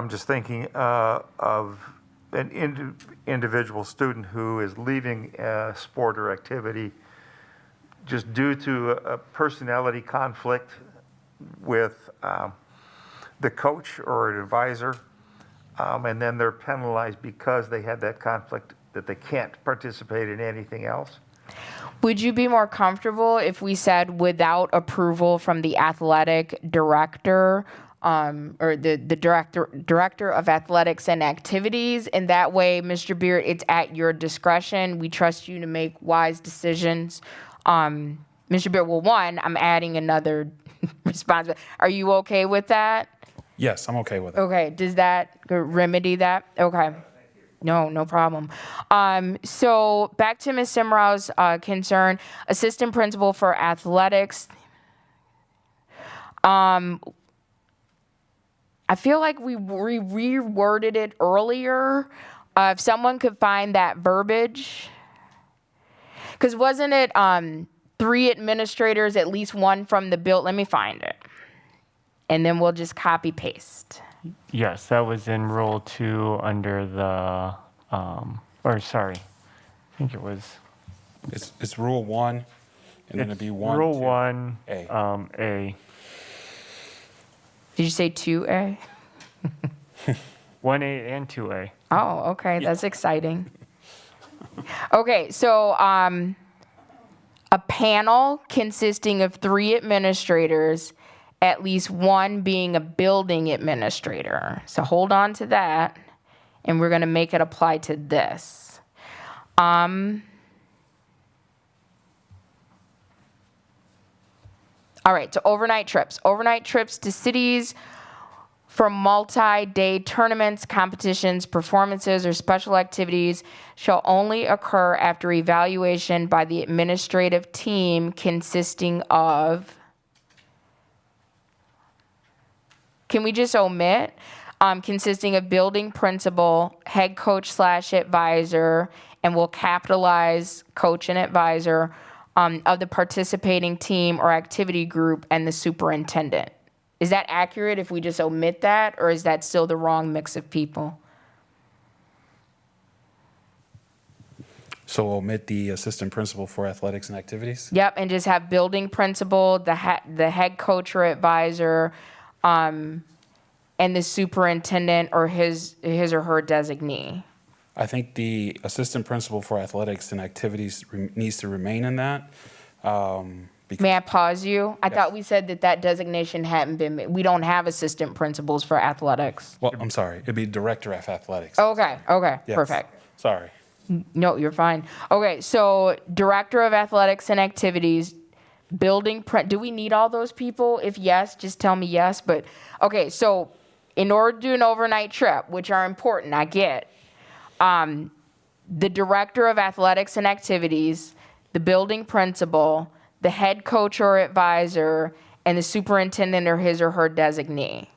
just thinking of individual student who is leaving a sport or activity just due to a personality conflict with the coach or an advisor, and then they're penalized because they had that conflict that they can't participate in anything else. Would you be more comfortable if we said without approval from the athletic director, or the director of athletics and activities? And that way, Mr. Beard, it's at your discretion. We trust you to make wise decisions. Mr. Beard, well, one, I'm adding another response. Are you okay with that? Yes, I'm okay with it. Okay, does that remedy that? Okay. No problem. So back to Ms. Simrau's concern, assistant principal for athletics. I feel like we reworded it earlier. If someone could find that verbiage. Because wasn't it 3 administrators, at least 1 from the bill? Let me find it. And then we'll just copy paste. Yes, that was in Rule 2 under the, I think it was. It's Rule 1, and then it'd be 1, Rule 2, 1, A. A. Did you say 2A? 1A and 2A. Oh, okay, that's exciting. Okay, so a panel consisting of 3 administrators, at least 1 being a building administrator. So hold on to that, and we're going to make it apply to this. All right, so overnight trips. Overnight trips to cities for multi-day tournaments, competitions, performances, or special activities shall only occur after evaluation by the administrative team consisting of, can we just omit? Consisting of building principal, head coach / advisor, and we'll capitalize coach and advisor, of the participating team or activity group and the superintendent. Is that accurate if we just omit that, or is that still the wrong mix of people? So omit the assistant principal for athletics and activities? Yep, and just have building principal, the head coach or advisor, and the superintendent or his or her designee. I think the assistant principal for athletics and activities needs to remain in that. May I pause you? I thought we said that designation hadn't been made. We don't have assistant principals for athletics. Well, I'm sorry, it'd be director of athletics. Okay, Yes. perfect. Sorry. No, you're fine. Okay, so director of athletics and activities, do we need all those people? If yes, just tell me yes. But okay, so in order to do an overnight trip, which are important, I get, the director of athletics and activities, the building principal, the head coach or advisor, and the superintendent or his or her designee.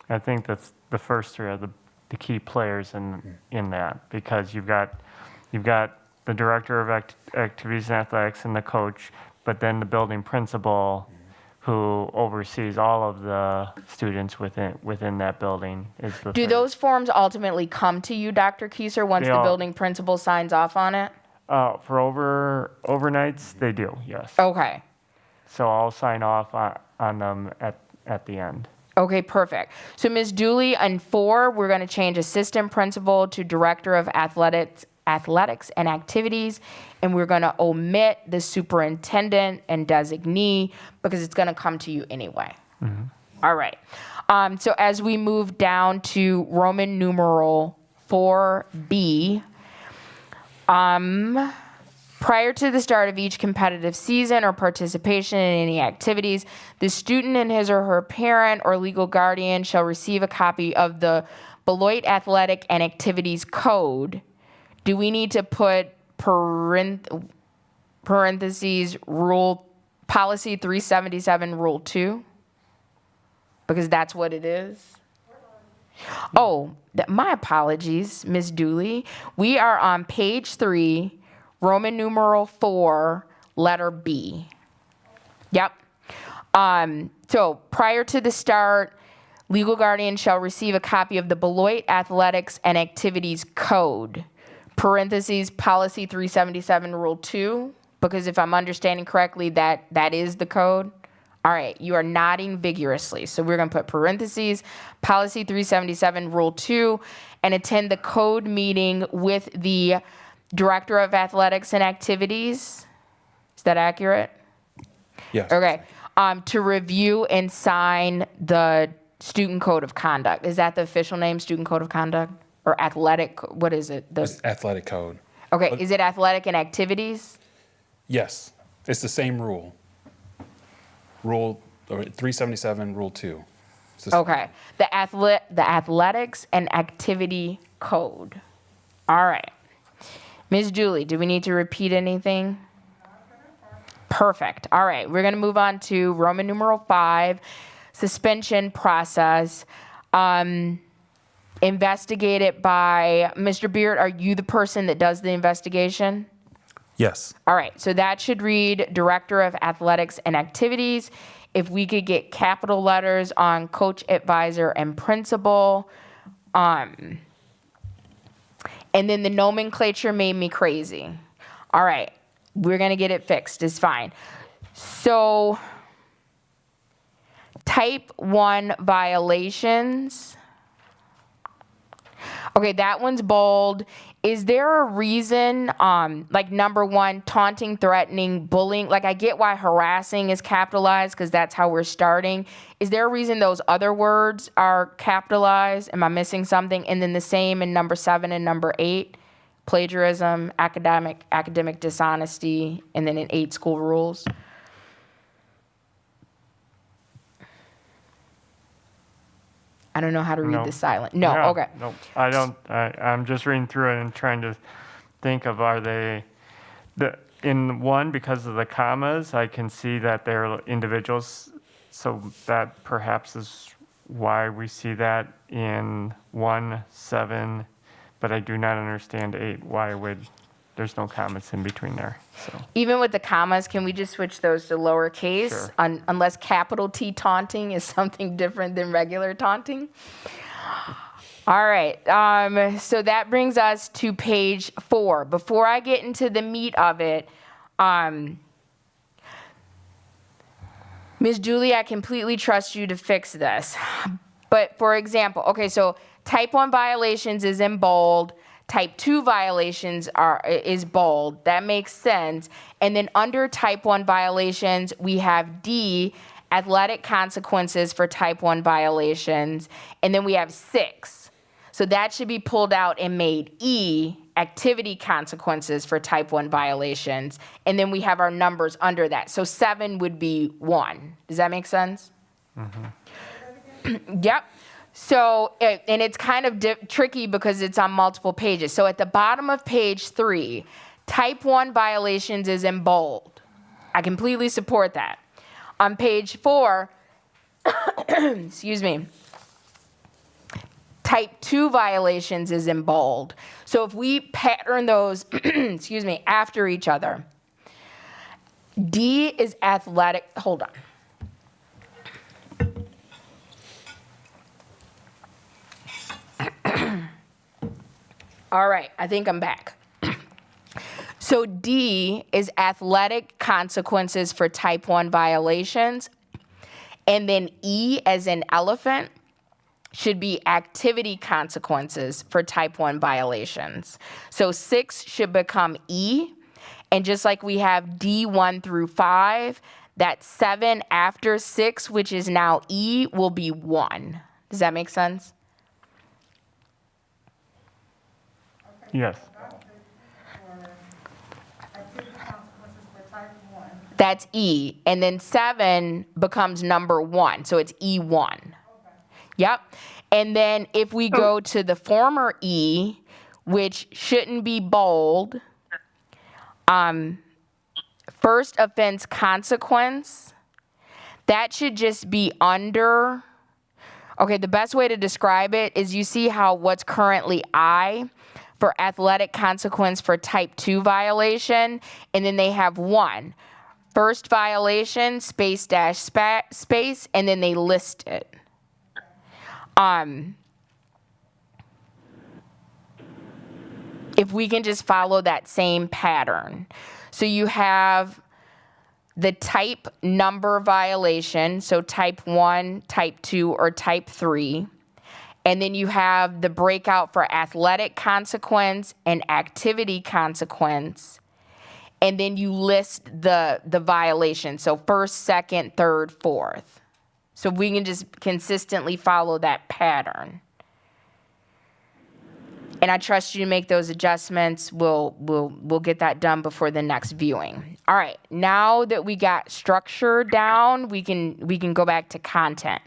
I think that's the first 3 are the key players in that, because you've got the director of activities and athletics and the coach, but then the building principal who oversees all of the students within that building is the Do third. those forms ultimately come to you, Dr. Kieser, once They the all- building principal signs off on it? For overnights, they do, yes. Okay. So I'll sign off on them at the end. Okay, perfect. So Ms. Dooley, on 4, we're going to change assistant principal to director of athletics and activities, and we're going to omit the superintendent and designee because it's going to come to you anyway. All right. So as we move down to Roman numeral 4B, prior to the start of each competitive season or participation in any activities, the student and his or her parent or legal guardian shall receive a copy of the Beloit Athletic and Activities Code. Do we need to put parentheses rule policy 377 rule 2? Because that's what it is. Oh, my apologies, Ms. Dooley. We are on page 3, Roman numeral 4, letter B. Yep. So prior to the start, Legal guardian shall receive a copy of the Beloit Athletics and Activities Code, parentheses, policy 377, rule 2, because if I'm understanding correctly, that is the code. All right, you are nodding vigorously. So we're going to put parentheses, policy 377, rule 2, and attend the code meeting with the director of athletics and activities. Is that accurate? Yes. Okay. To review and sign the student code of conduct. Is that the official name, student code of conduct? Or athletic, what is it? It's athletic code. Okay, is it athletic and activities? Yes, it's the same rule. Rule 377, rule 2. It's the same. Okay, the athletics and activity code. All right. Ms. Julie, do we need to repeat anything? Perfect. All right, we're going to move on to Roman numeral 5, suspension process. Investigated by Mr. Beard. Are you the person that does the investigation? Yes. All right, so that should read Director of Athletics and Activities. If we could get capital letters on coach, advisor, and principal. And then the nomenclature made me crazy. All right, we're gonna get it fixed, it's fine. So, type 1 violations. Okay, that one's bold. Is there a reason, like number 1, taunting, threatening, bullying? Like I get why harassing is capitalized because that's how we're starting. Is there a reason those other words are capitalized? Am I missing something? And then the same in number 7 and number 8, plagiarism, academic dishonesty, and then in 8, school rules. I don't know how to read No. this silent. No, Yeah, okay. No, I don't. I'm just reading through it and trying to think of in 1, because of the commas, I can see that they're individuals. So that perhaps is why we see that in 1, 7, but I do not understand 8. There's no commas in between there. So Even with the commas, can we just switch those to lowercase? Sure. Unless capital T taunting is something different than regular taunting. All right, so that brings us to page 4. Before I get into the meat of it, Ms. Julie, I completely trust you to fix this. But for example, okay, so type 1 violations is in bold. Type 2 violations is bold. That makes sense. And then under type 1 violations, we have D, athletic consequences for type 1 violations. And then we have 6. So that should be pulled out and made E, activity consequences for type 1 violations. And then we have our numbers under that. So 7 would be 1. Does that make sense? Mm-hmm. Yep. So, and it's kind of tricky because it's on multiple pages. So at the bottom of page 3, type 1 violations is in bold. I completely support that. On page 4, excuse me, type 2 violations is in bold. So if we pattern those, excuse me, after each other, D is athletic, hold on. All right, I think I'm back. So D is athletic consequences for type 1 violations. And then E as in elephant should be activity consequences for type 1 violations. So 6 should become E. And just like we have D 1 through 5, that 7 after 6, which is now E, will be 1. Does that make sense? yes. That's E. And then 7 becomes number 1. So it's E1. Yep. And then if we go to the former E, which shouldn't be bold, first offense consequence, that should just be under. Okay, the best way to describe it is you see how what's currently I for athletic consequence for type 2 violation, and then they have 1. First violation, space dash space, and then they list it. If we can just follow that same pattern. So you have the type number violation, so type 1, type 2, or type 3. And then you have the breakout for athletic consequence and activity consequence. And then you list the violation, so first, second, third, fourth. So we can just consistently follow that pattern. And I trust you to make those adjustments. We'll get that done before the next viewing. All right, now that we got structure down, we can go back to content.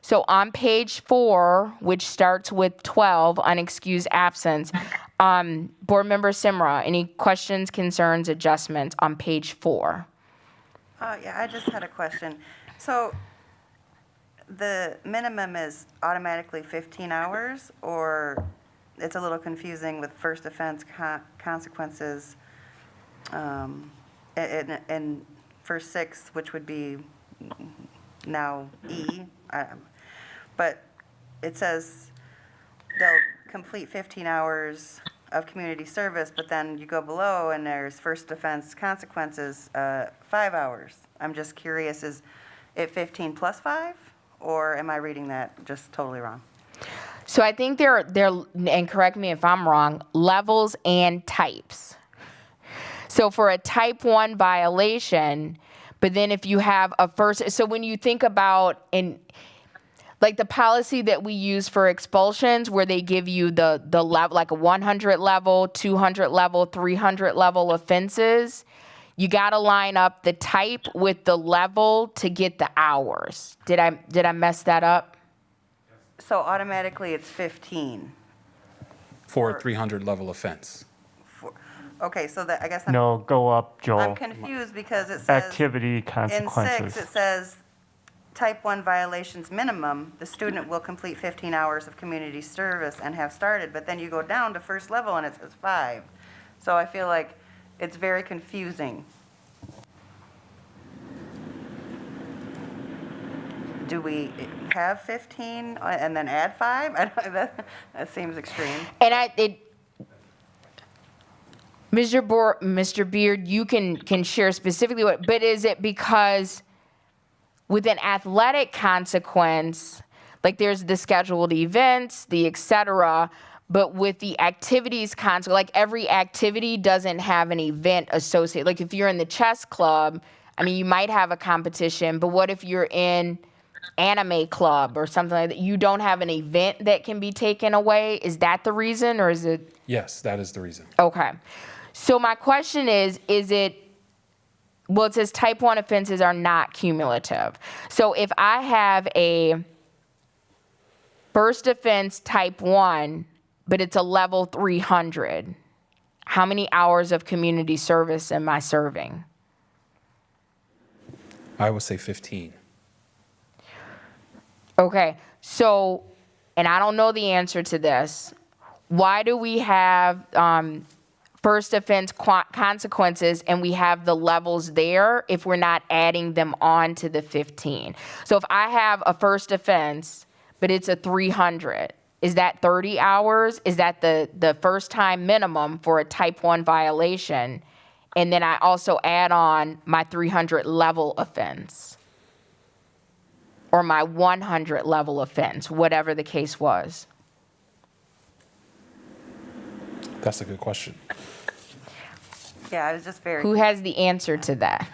So on page 4, which starts with 12, unexcused absence, Board Member Simra, any questions, concerns, adjustments on page 4? Yeah, I just had a question. So the minimum is automatically 15 hours, or it's a little confusing with first offense consequences in first 6, which would be now E. But it says they'll complete 15 hours of community service, but then you go below and there's first offense consequences, 5 hours. I'm just curious, is it 15 plus 5? Or am I reading that just totally wrong? So I think they're, and correct me if I'm wrong, levels and types. So for a type 1 violation, but then if you have a first, so when you think about like the policy that we use for expulsions, where they give you the level, like a 100 level, 200 level, 300 level offenses, you got to line up the type with the level to get the hours. Did I mess that up? So automatically it's 15. For a 300 level offense. Okay, so that, I guess No, go up, I'm Joel. confused because it says. Activity In consequences. 6, it says, type 1 violations minimum, the student will complete 15 hours of community service and have started, but then you go down to first level and it says 5. So I feel like it's very confusing. Do we have 15 and then add 5? I don't, that seems extreme. And Mr. Beard, you can share specifically what, but is it because with an athletic consequence, like there's the scheduled events, the et cetera, but with the activities consequence, like every activity doesn't have an event associated. Like if you're in the chess club, I mean, you might have a competition, but what if you're in anime club or something like that? You don't have an event that can be taken away. Is that the reason, or is it? Yes, that is the reason. Okay. So my question is it, well, it says type 1 offenses are not cumulative. So if I have a first offense type 1, but it's a level 300, how many hours of community service am I serving? I would say 15. Okay, so, and I don't know the answer to this. Why do we have first offense consequences and we have the levels there if we're not adding them on to the 15? So if I have a first offense, but it's a 300, is that 30 hours? Is that the first time minimum for a type 1 violation? And then I also add on my 300 level offense or my 100 level offense, whatever the case was. That's a good question. Yeah, I was just very. Who has the answer to that?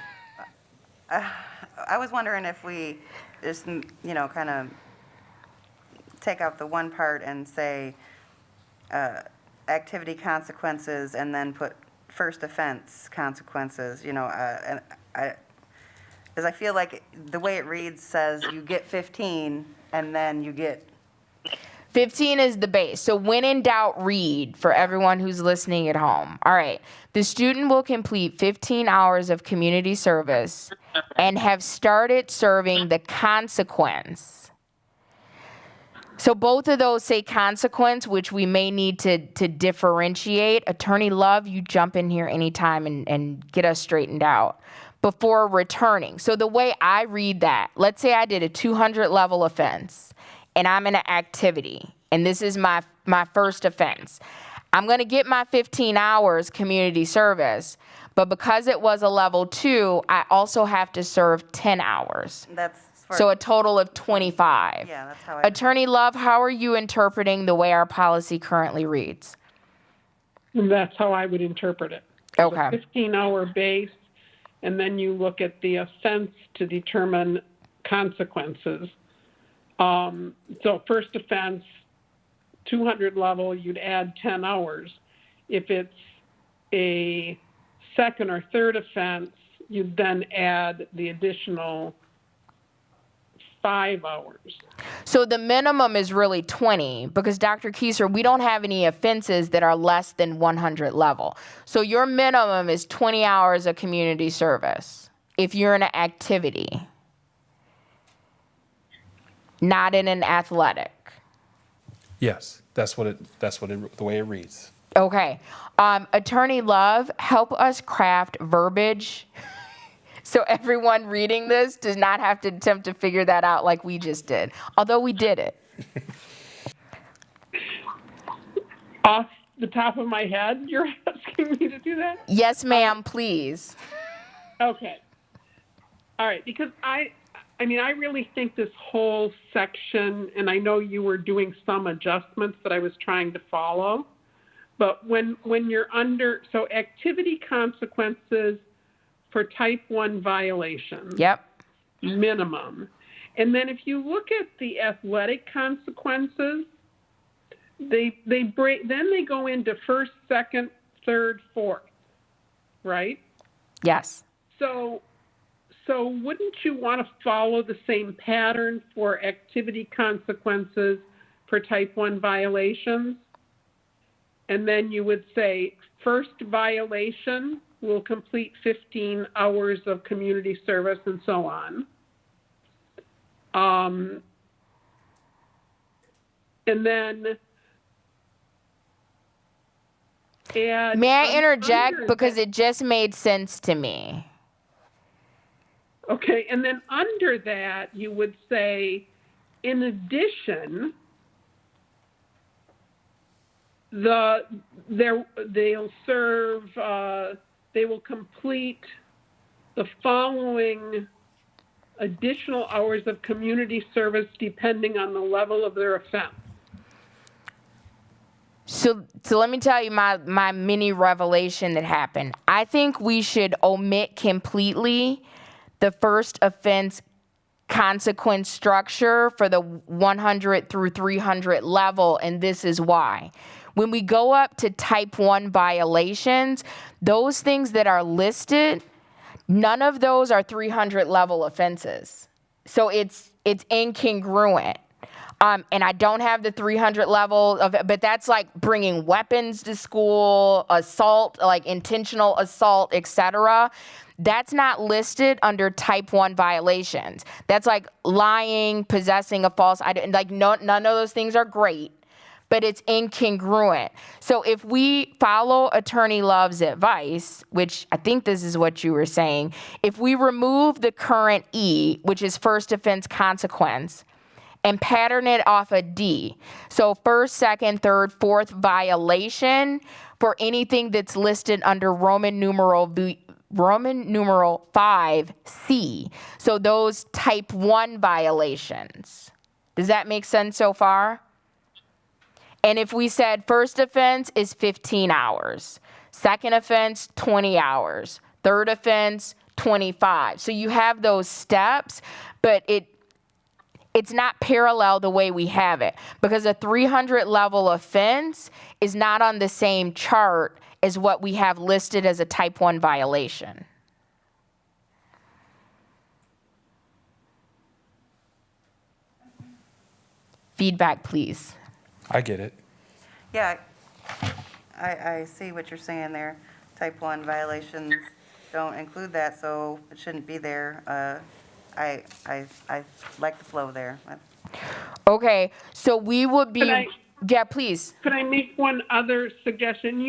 I was wondering if we just, kind of take out the one part and say activity consequences and then put first offense consequences, and because I feel like the way it reads says you get 15 and then you get. 15 is the base. So when in doubt, read for everyone who's listening at home. All right. The student will complete 15 hours of community service and have started serving the consequence. So both of those say consequence, which we may need to differentiate. Attorney Love, you jump in here anytime and get us straightened out. Before returning. So the way I read that, let's say I did a 200 level offense and I'm in an activity, and this is my first offense, I'm going to get my 15 hours community service, but because it was a level 2, I also have to serve 10 hours. That's for. So a total of 25. Yeah, that's how I. Attorney Love, how are you interpreting the way our policy currently reads? And that's how I would interpret it. Okay. A 15-hour base, and then you look at the offense to determine consequences. So first offense, 200 level, you'd add 10 hours. If it's a second or third offense, you'd then add the additional 5 hours. So the minimum is really 20 because Dr. Kieser, we don't have any offenses that are less than 100 level. So your minimum is 20 hours of community service if you're in an activity, not in an athletic. Yes, that's what the way it reads. Okay. Attorney Love, help us craft verbiage so everyone reading this does not have to attempt to figure that out like we just did, although we did it. Off the top of my head, you're asking me to do that? Yes, ma'am, please. Okay. All right, because I mean, I really think this whole section, and I know you were doing some adjustments that I was trying to follow, but when you're under, so activity consequences for type 1 violations. Yep. Minimum. And then if you look at the athletic consequences, they break, then they go into first, second, third, fourth, right? Yes. So wouldn't you want to follow the same pattern for activity consequences for type 1 violations? And then you would say first violation will complete 15 hours of community service and so on. And then add. May I interject under because that- it just made sense to me. Okay, and then under that, you would say, in addition, they'll serve, they will complete the following additional hours of community service depending on the level of their offense. So let me tell you my mini revelation that happened. I think we should omit completely the first offense consequence structure for the 100 through 300 level, and this is why. When we go up to type 1 violations, those things that are listed, none of those are 300 level offenses. So it's incongruent. And I don't have the 300 level of it, but that's like bringing weapons to school, assault, like intentional assault, etc. That's not listed under type 1 violations. That's like lying, possessing a false identity. Like none of those things are great, but it's incongruent. So if we follow Attorney Love's advice, which I think this is what you were saying, if we remove the current E, which is first offense consequence, and pattern it off a D. So first, second, third, fourth violation for anything that's listed under Roman numeral 5C. So those type 1 violations. Does that make sense so far? And if we said first offense is 15 hours, second offense, 20 hours, third offense, 25. So you have those steps, but it's not parallel the way we have it because a 300 level offense is not on the same chart as what we have listed as a type 1 violation. Feedback, please. I get it. Yeah, I see what you're saying there. Type 1 violations don't include that, so it shouldn't be there. I like the flow there. Okay, so we would be, Could I- yeah, please. Could I make one other suggestion?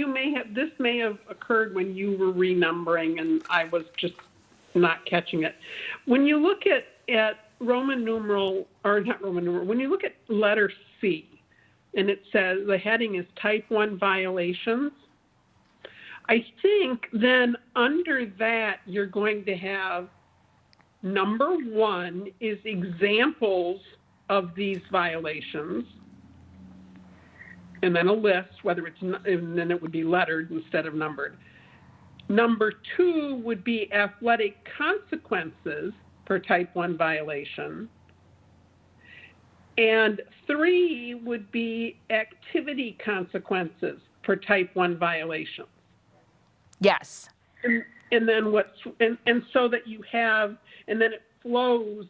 This may have occurred when you were renumbering and I was just not catching it. When you look at Roman numeral, or not Roman numeral, when you look at letter C, and it says the heading is type 1 violations, I think then under that you're going to have number 1 is examples of these violations, and then a list, whether it's, and then it would be lettered instead of numbered. Number 2 would be athletic consequences for type 1 violation. And 3 would be activity consequences for type 1 violations. Yes. And then and so that you have, and then it flows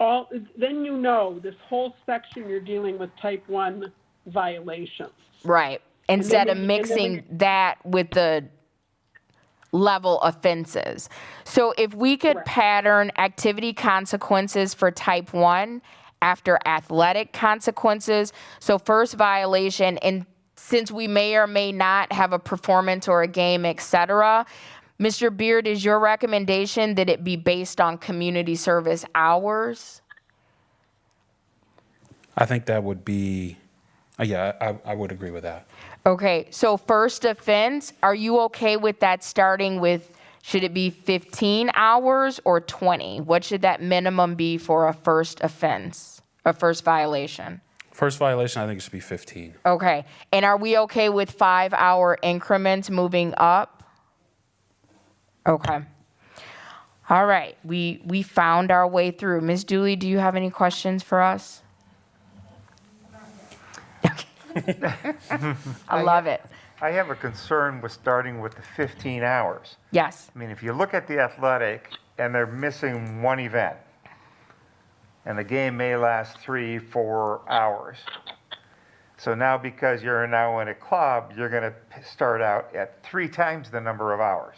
all, then you know this whole section you're dealing with type 1 violations. Right. Instead of when mixing that with the level offenses. So if we could Correct. pattern activity consequences for type 1 after athletic consequences. So first violation, and since we may or may not have a performance or a game, etc., Mr. Beard, is your recommendation that it be based on community service hours? I think that would be, yeah, I would agree with that. Okay, so first offense, are you okay with that starting with, should it be 15 hours or 20? What should that minimum be for a first offense, a first violation? First violation, I think it should be 15. Okay, and are we okay with 5-hour increments moving up? Okay. All right, we found our way through. Ms. Dooley, do you have any questions for us? I love it. I have a concern with starting with the 15 hours. Yes. I mean, if you look at the athletic and they're missing one event, and the game may last 3-4 hours. So now because you're now in a club, you're going to start out at 3 times the number of hours.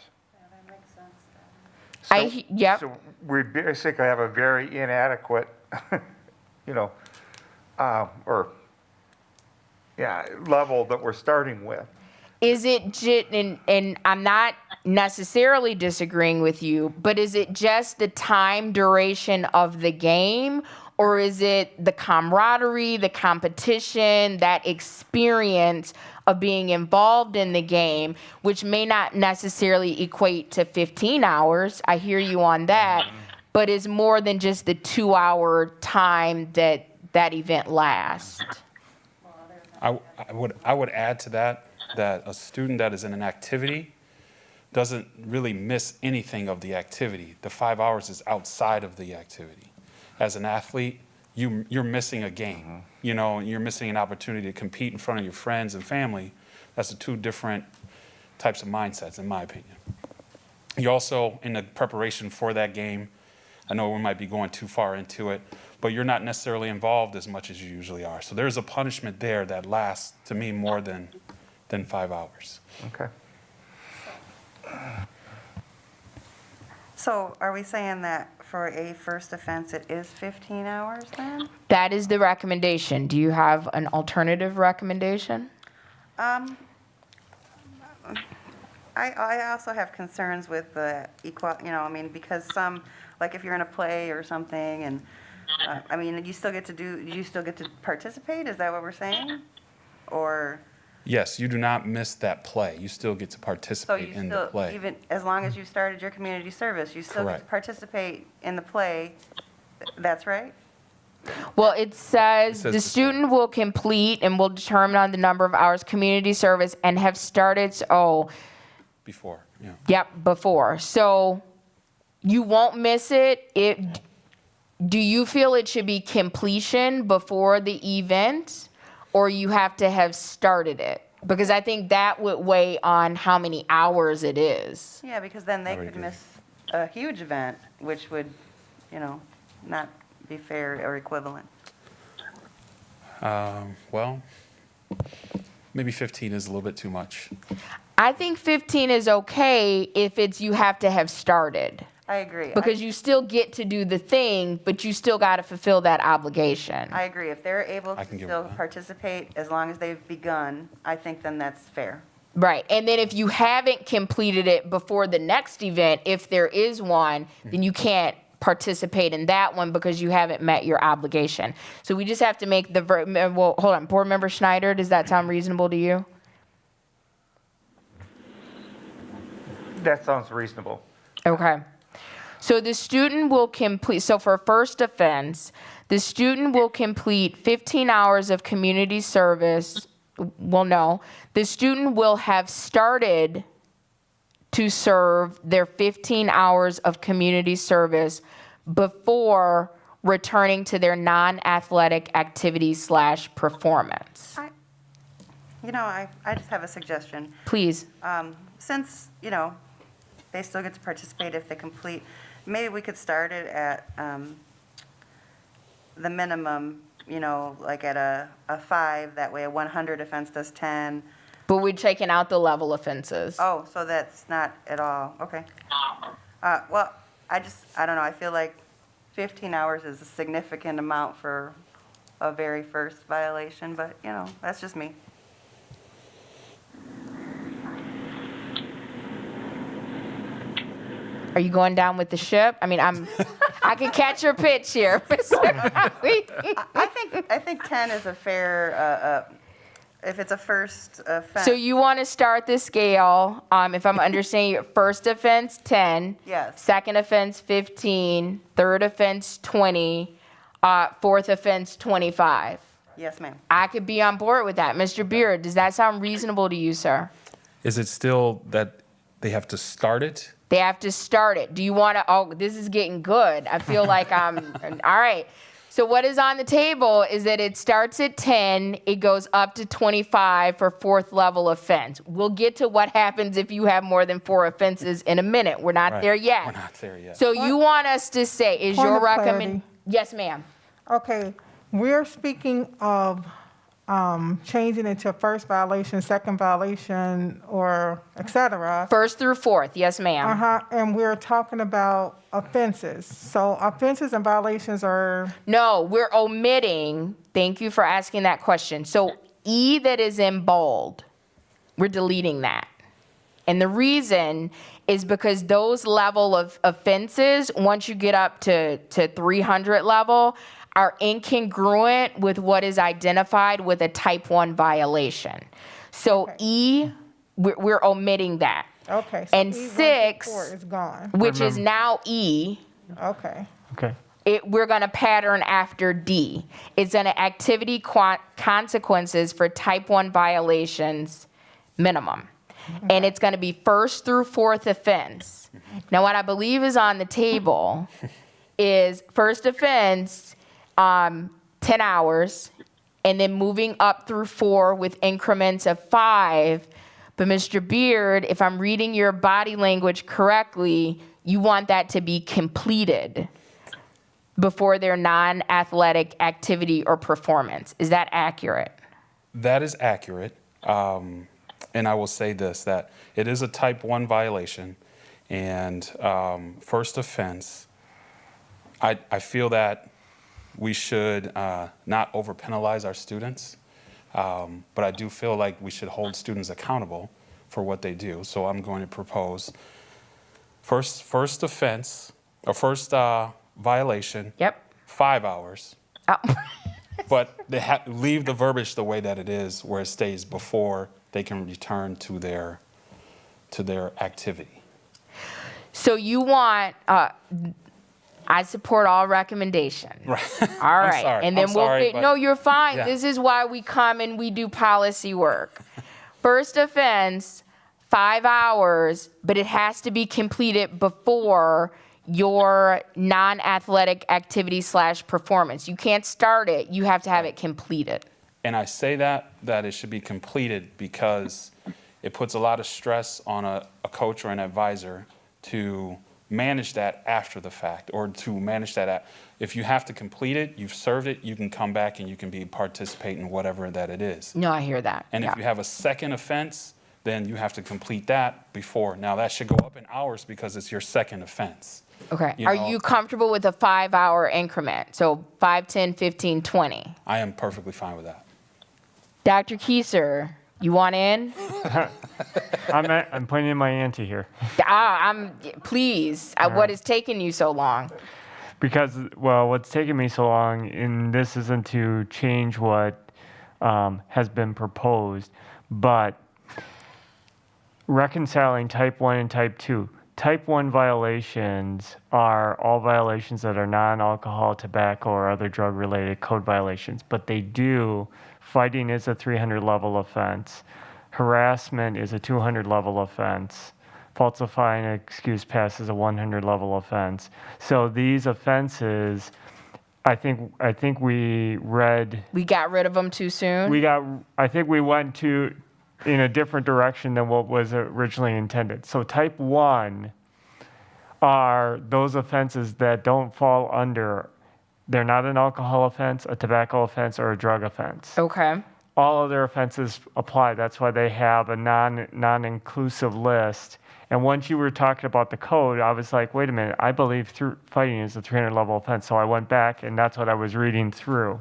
Yep. So we basically have a very inadequate, level that we're starting with. Is it, and I'm not necessarily disagreeing with you, but is it just the time duration of the game, or is it the camaraderie, the competition, that experience of being involved in the game, which may not necessarily equate to 15 hours? I hear you on that, but is more than just the 2-hour time that event lasts. I would add to that a student that is in an activity doesn't really miss anything of the activity. The 5 hours is outside of the activity. As an athlete, you're missing a game. You're missing an opportunity to compete in front of your friends and family. That's the 2 different types of mindsets, in my opinion. You're also in the preparation for that game. I know we might be going too far into it, but you're not necessarily involved as much as you usually are. So there's a punishment there that lasts, to me, more than 5 hours. Okay. So are we saying that for a first offense, it is 15 hours then? That is the recommendation. Do you have an alternative recommendation? I also have concerns with the because some, like if you're in a play or something, and you still get to participate? Is that what we're saying? Or? Yes, you do not miss that play. You still get to So participate in the play. even as long as you started your community service, you still get to Correct. participate in the play. That's right? Well, it says says the the student will complete and will determine on the number of hours community service and have started, Before, yeah. yep, before. So you won't miss it. Do you feel it should be completion before the event, or you have to have started it? Because I think that would weigh on how many hours it is. Yeah, because then they I would could agree. miss a huge event, which would, not be fair or equivalent. Well, maybe 15 is a little bit too much. I think 15 is okay if it's you have to have started. I agree. Because you still get to do the thing, but you still got to fulfill that obligation. I agree. If they're able I to can get still with that. participate as long as they've begun, I think then that's fair. Right. And then if you haven't completed it before the next event, if there is one, then you can't participate in that one because you haven't met your obligation. So we just have to make the well, hold on, Board Member Schneider, does that sound reasonable to you? That sounds reasonable. Okay. So the student will complete, so for first offense, the student will complete 15 hours of community service. Well, no, the student will have started to serve their 15 hours of community service before returning to their non-athletic activity / performance. I just have a suggestion. Please. Since, they still get to participate if they complete, maybe we could start it at the minimum, like at a 5, that way a 100 offense does 10. But we're taking out the level offenses. Oh, so that's not at all, okay. Well, I don't know, I feel like 15 hours is a significant amount for a very first violation, but, that's just me. Are you going down with the ship? I mean, I can catch your pitch here. I think 10 is a fair, if it's a first offense. So you want to start the scale, if I'm understanding you, first offense 10. Yes. Second offense 15. Third offense 20. Fourth offense 25. Yes, ma'am. I could be on board with that. Mr. Beard, does that sound reasonable to you, sir? Is it still that they have to start it? They have to start it. Do you want to, oh, this is getting good. I feel like I'm, all right. So what is on the table is that it starts at 10, it goes up to 25 for fourth level offense. We'll get to what happens if you have more than 4 offenses in a minute. We're not Right. there yet. We're not there yet. So you want us to say, is Point your of recommend? clarity. Yes, ma'am. Okay, we're speaking of changing it to first violation, second violation, or et cetera. First through fourth, yes, ma'am. And we're talking about offenses. So offenses and violations are, No, we're omitting, thank you for asking that question. So E that is in bold, we're deleting that. And the reason is because those level of offenses, once you get up to 300 level, are incongruent with what is identified with a type 1 violation. So Okay. E, we're omitting that. okay. So And E1 through 6, 4 is gone. which is now E, Okay. Okay. we're going to pattern after D. It's an activity consequences for type 1 violations minimum. And it's going to be first through fourth offense. Now, what I believe is on the table is first offense, 10 hours, and then moving up through 4 with increments of 5. But Mr. Beard, if I'm reading your body language correctly, you want that to be completed before their non-athletic activity or performance. Is that accurate? That is accurate. And I will say this, that it is a type 1 violation. And first offense, I feel that we should not over-penalize our students. But I do feel like we should hold students accountable for what they do. So I'm going to propose first offense, or first violation. Yep. 5 hours. Oh. But they leave the verbiage the way that it is, where it stays before they can return to their activity. So you want, I support all recommendations. Right. All right. sorry. And then I'm sorry, but- no, you're fine. Yeah. This is why we come and we do policy work. First offense, 5 hours, but it has to be completed before your non-athletic activity / performance. You can't start it. You have to have it completed. And I say that it should be completed because it puts a lot of stress on a coach or an advisor to manage that after the fact, or to manage that. If you have to complete it, you've served it, you can come back and you can participate in whatever that it is. No, I hear that. And Yeah. if you have a second offense, then you have to complete that before. Now, that should go up in hours because it's your second offense. Okay. you Are know- you comfortable with a 5-hour increment? So 5, 10, 15, 20. I am perfectly fine with that. Dr. Kieser, you want in? I'm putting in my ante here. Please. What is taking you so long? Because, well, what's taken me so long, and this isn't to change what has been proposed, but reconciling type 1 and type 2. Type 1 violations are all violations that are non-alcohol, tobacco, or other drug-related code violations, but fighting is a 300 level offense, harassment is a 200 level offense, falsifying an excuse pass is a 100 level offense. So these offenses, I think we got rid of them too soon? I think we went in a different direction than what was originally intended. So type 1 are those offenses that don't fall under, they're not an alcohol offense, a tobacco offense, or a drug offense. Okay. All other offenses apply. That's why they have a non-inclusive list. And once you were talking about the code, I was like, wait a minute, I believe fighting is a 300 level offense. So I went back and that's what I was reading through.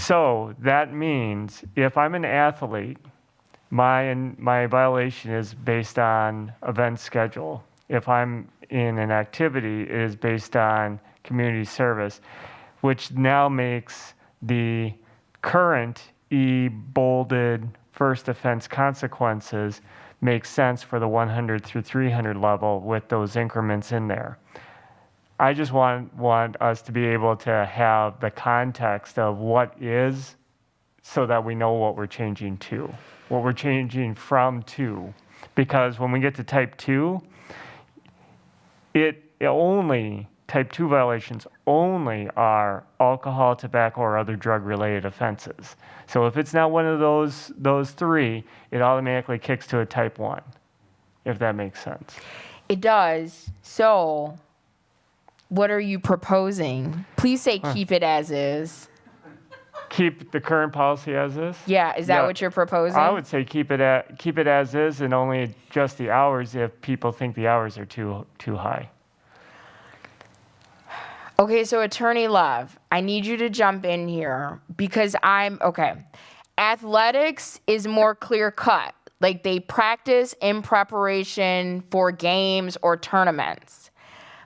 So that means if I'm an athlete, my violation is based on event schedule. If I'm in an activity, it is based on community service, which now makes the current bolded first offense consequences make sense for the 100 through 300 level with those increments in there. I just want us to be able to have the context of what is so that we know what we're changing to, what we're changing from to. Because when we get to type 2, type 2 violations only are alcohol, tobacco, or other drug-related offenses. So if it's not one of those three, it automatically kicks to a type 1, if that makes sense. It does. So what are you proposing? Please say keep it as is. Keep the current policy as is? Yeah, is that what you're proposing? I would say keep it as is and only adjust the hours if people think the hours are too high. Okay, so Attorney Love, I need you to jump in here because athletics is more clear cut. Like they practice in preparation for games or tournaments.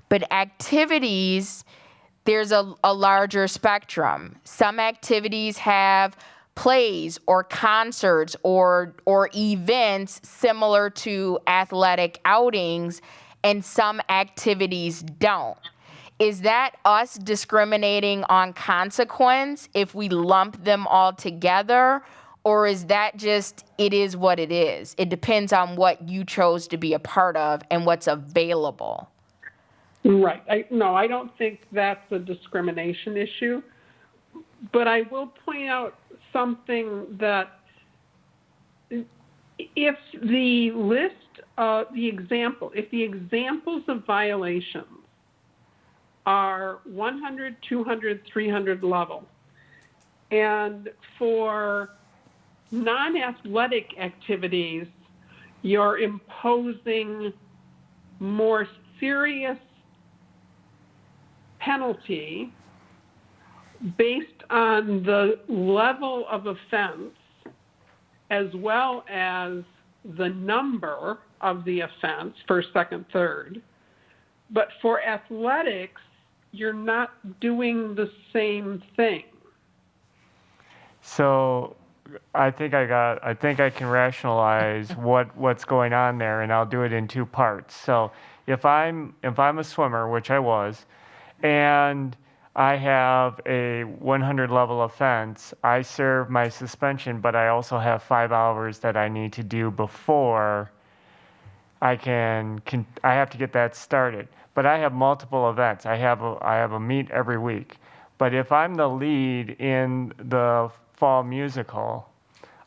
But activities, there's a larger spectrum. Some activities have plays or concerts or events similar to athletic outings, and some activities don't. Is that us discriminating on consequence if we lump them all together? Or is that just, it is what it is? It depends on what you chose to be a part of and what's available. Right. I don't think that's a discrimination issue. But I will point out something that if the examples of violations are 100, 200, 300 level, and for non-athletic activities, you're imposing more serious penalty based on the level of offense as well as the number of the offense, first, second, third. But for athletics, you're not doing the same thing. So I think I can rationalize what's going on there, and I'll do it in two parts. So if I'm a swimmer, which I was, and I have a 100 level offense, I serve my suspension, but I also have 5 hours that I need to do before I have to get that started. But I have multiple events. I have a meet every week. But if I'm the lead in the fall musical,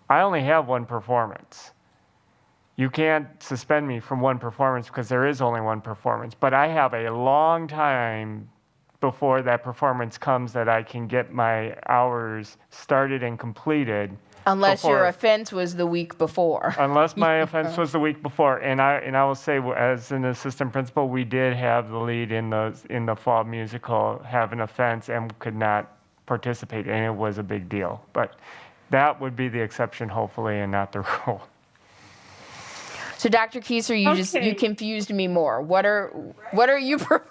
I only have one performance. You can't suspend me from one performance because there is only one performance. But I have a long time before that performance comes that I can get my hours started and completed. Unless your offense was the week before. Unless my offense was the week before. And I will say, as an assistant principal, we did have the lead in the fall musical have an offense and could not participate, and it was a big deal. But that would be the exception, hopefully, and not the rule. So Dr. Kieser, you Okay. confused me more. What are you providing?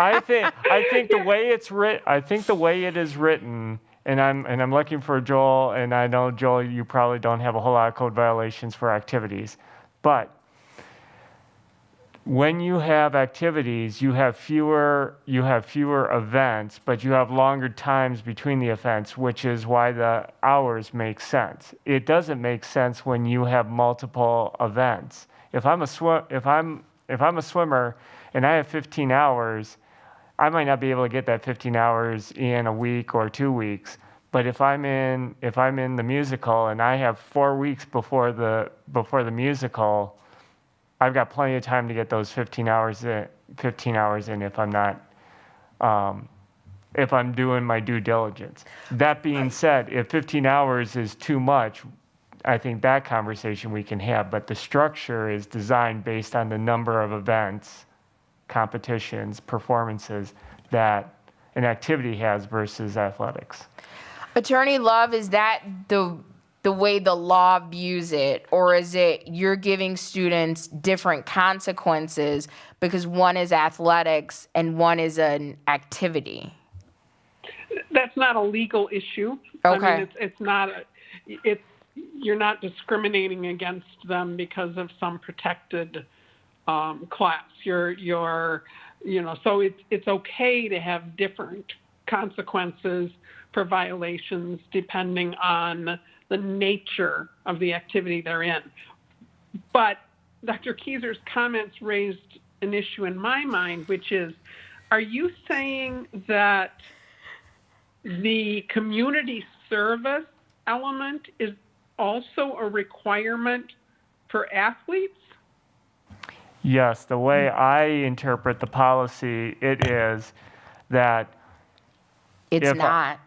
I think the way it's I think the way it is written, and I'm looking for Joel, and I know Joel, you probably don't have a whole lot of code violations for activities, but when you have activities, you have fewer events, but you have longer times between the events, which is why the hours make sense. It doesn't make sense when you have multiple events. If I'm a swimmer and I have 15 hours, I might not be able to get that 15 hours in a week or 2 weeks. But if I'm in the musical and I have 4 weeks before the musical, I've got plenty of time to get those 15 hours in if I'm not, if I'm doing my due diligence. That being said, if 15 hours is too much, I think that conversation we can have, but the structure is designed based on the number of events, competitions, performances that an activity has versus athletics. Attorney Love, is that the way the law views it, or is it you're giving students different consequences because one is athletics and one is an activity? That's not a legal issue. Okay. I mean, it's not, you're not discriminating against them because of some protected class. So it's okay to have different consequences for violations depending on the nature of the activity they're in. But Dr. Kieser's comments raised an issue in my mind, which is, are you saying that the community service element is also a requirement for athletes? Yes, the way I interpret the policy, it is that It's If- not.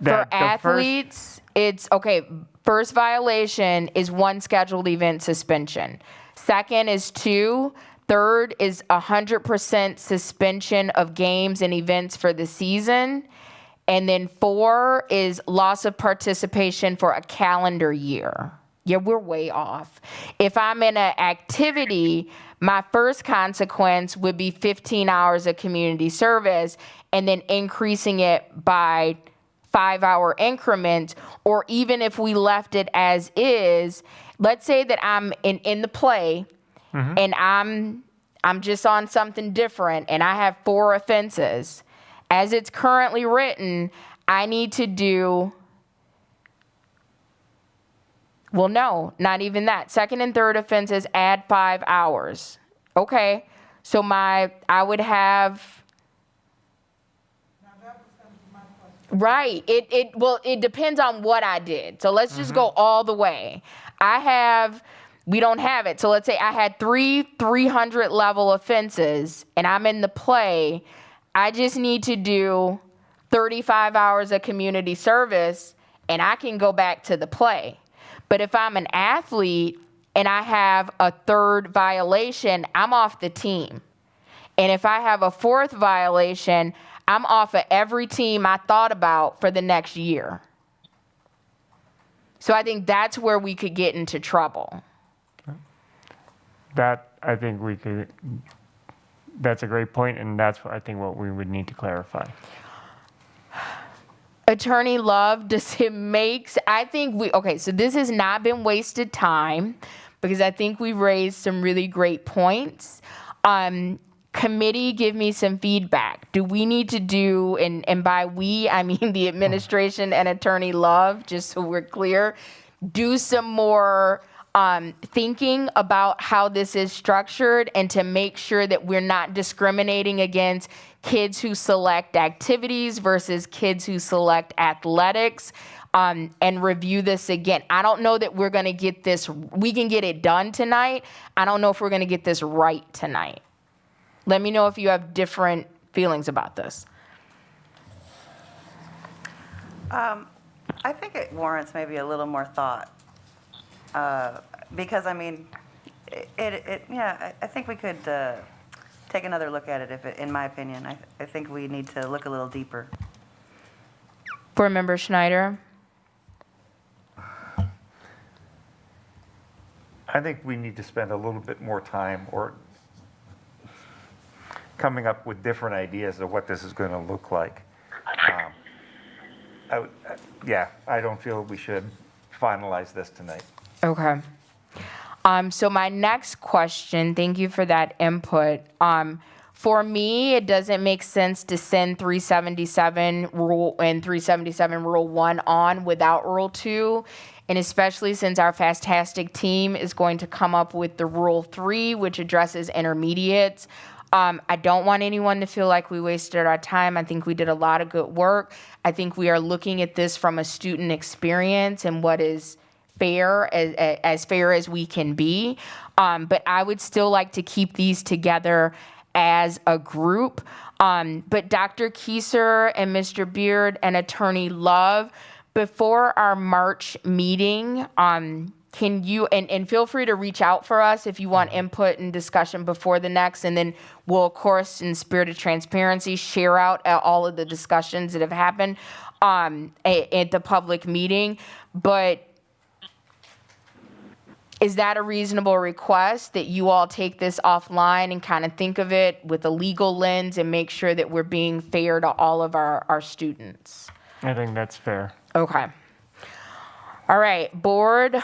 that For the athletes, it's okay. First violation is 1 scheduled event suspension. Second is 2. Third is 100% suspension of games and events for the season. And then 4 is loss of participation for a calendar year. Yeah, we're way off. If I'm in an activity, my first consequence would be 15 hours of community service and then increasing it by 5-hour increments, or even if we left it as is, let's say that I'm in the play and I'm just on something different and I have 4 offenses. As it's currently written, I need to do, well, no, not even that. Second and third offenses add 5 hours. Okay, so I would have, right, it depends on what I did. So let's just go all the way. We don't have it. So let's say I had 300 level offenses and I'm in the play. I just need to do 35 hours of community service and I can go back to the play. But if I'm an athlete and I have a 3rd violation, I'm off the team. And if I have a 4th violation, I'm off of every team I thought about for the next year. So I think that's where we could get into trouble. That, I think that's a great point, and that's what I think what we would need to clarify. Attorney Love, okay, so this has not been wasted time because I think we raised some really great points. Committee, give me some feedback. Do we need to do, and by we, I mean the administration and Attorney Love, just so we're clear, do some more thinking about how this is structured and to make sure that we're not discriminating against kids who select activities versus kids who select athletics, and review this again. I don't know that we're going to get this, we can get it done tonight. I don't know if we're going to get this right tonight. Let me know if you have different feelings about this. I think it warrants maybe a little more thought. Because, I mean, I think we could take another look at it, in my opinion. I think we need to look a little deeper. Board Member Schneider? I think we need to spend a little bit more time or coming up with different ideas of what this is going to look like. Yeah, I don't feel we should finalize this tonight. Okay. So my next question, thank you for that input. For me, it doesn't make sense to send 377 rule and 377 rule 1 on without rule 2. And especially since our fantastic team is going to come up with the rule 3, which addresses intermediates. I don't want anyone to feel like we wasted our time. I think we did a lot of good work. I think we are looking at this from a student experience and what is fair, as fair as we can be. But I would still like to keep these together as a group. But Dr. Kieser and Mr. Beard and Attorney Love, before our March meeting, can you, and feel free to reach out for us if you want input and discussion before the next, and then we'll, of course, in spirit of transparency, share out all of the discussions that have happened at the public meeting. But is that a reasonable request that you all take this offline and kind of think of it with a legal lens and make sure that we're being fair to all of our students? I think that's fair. Okay. All right, board,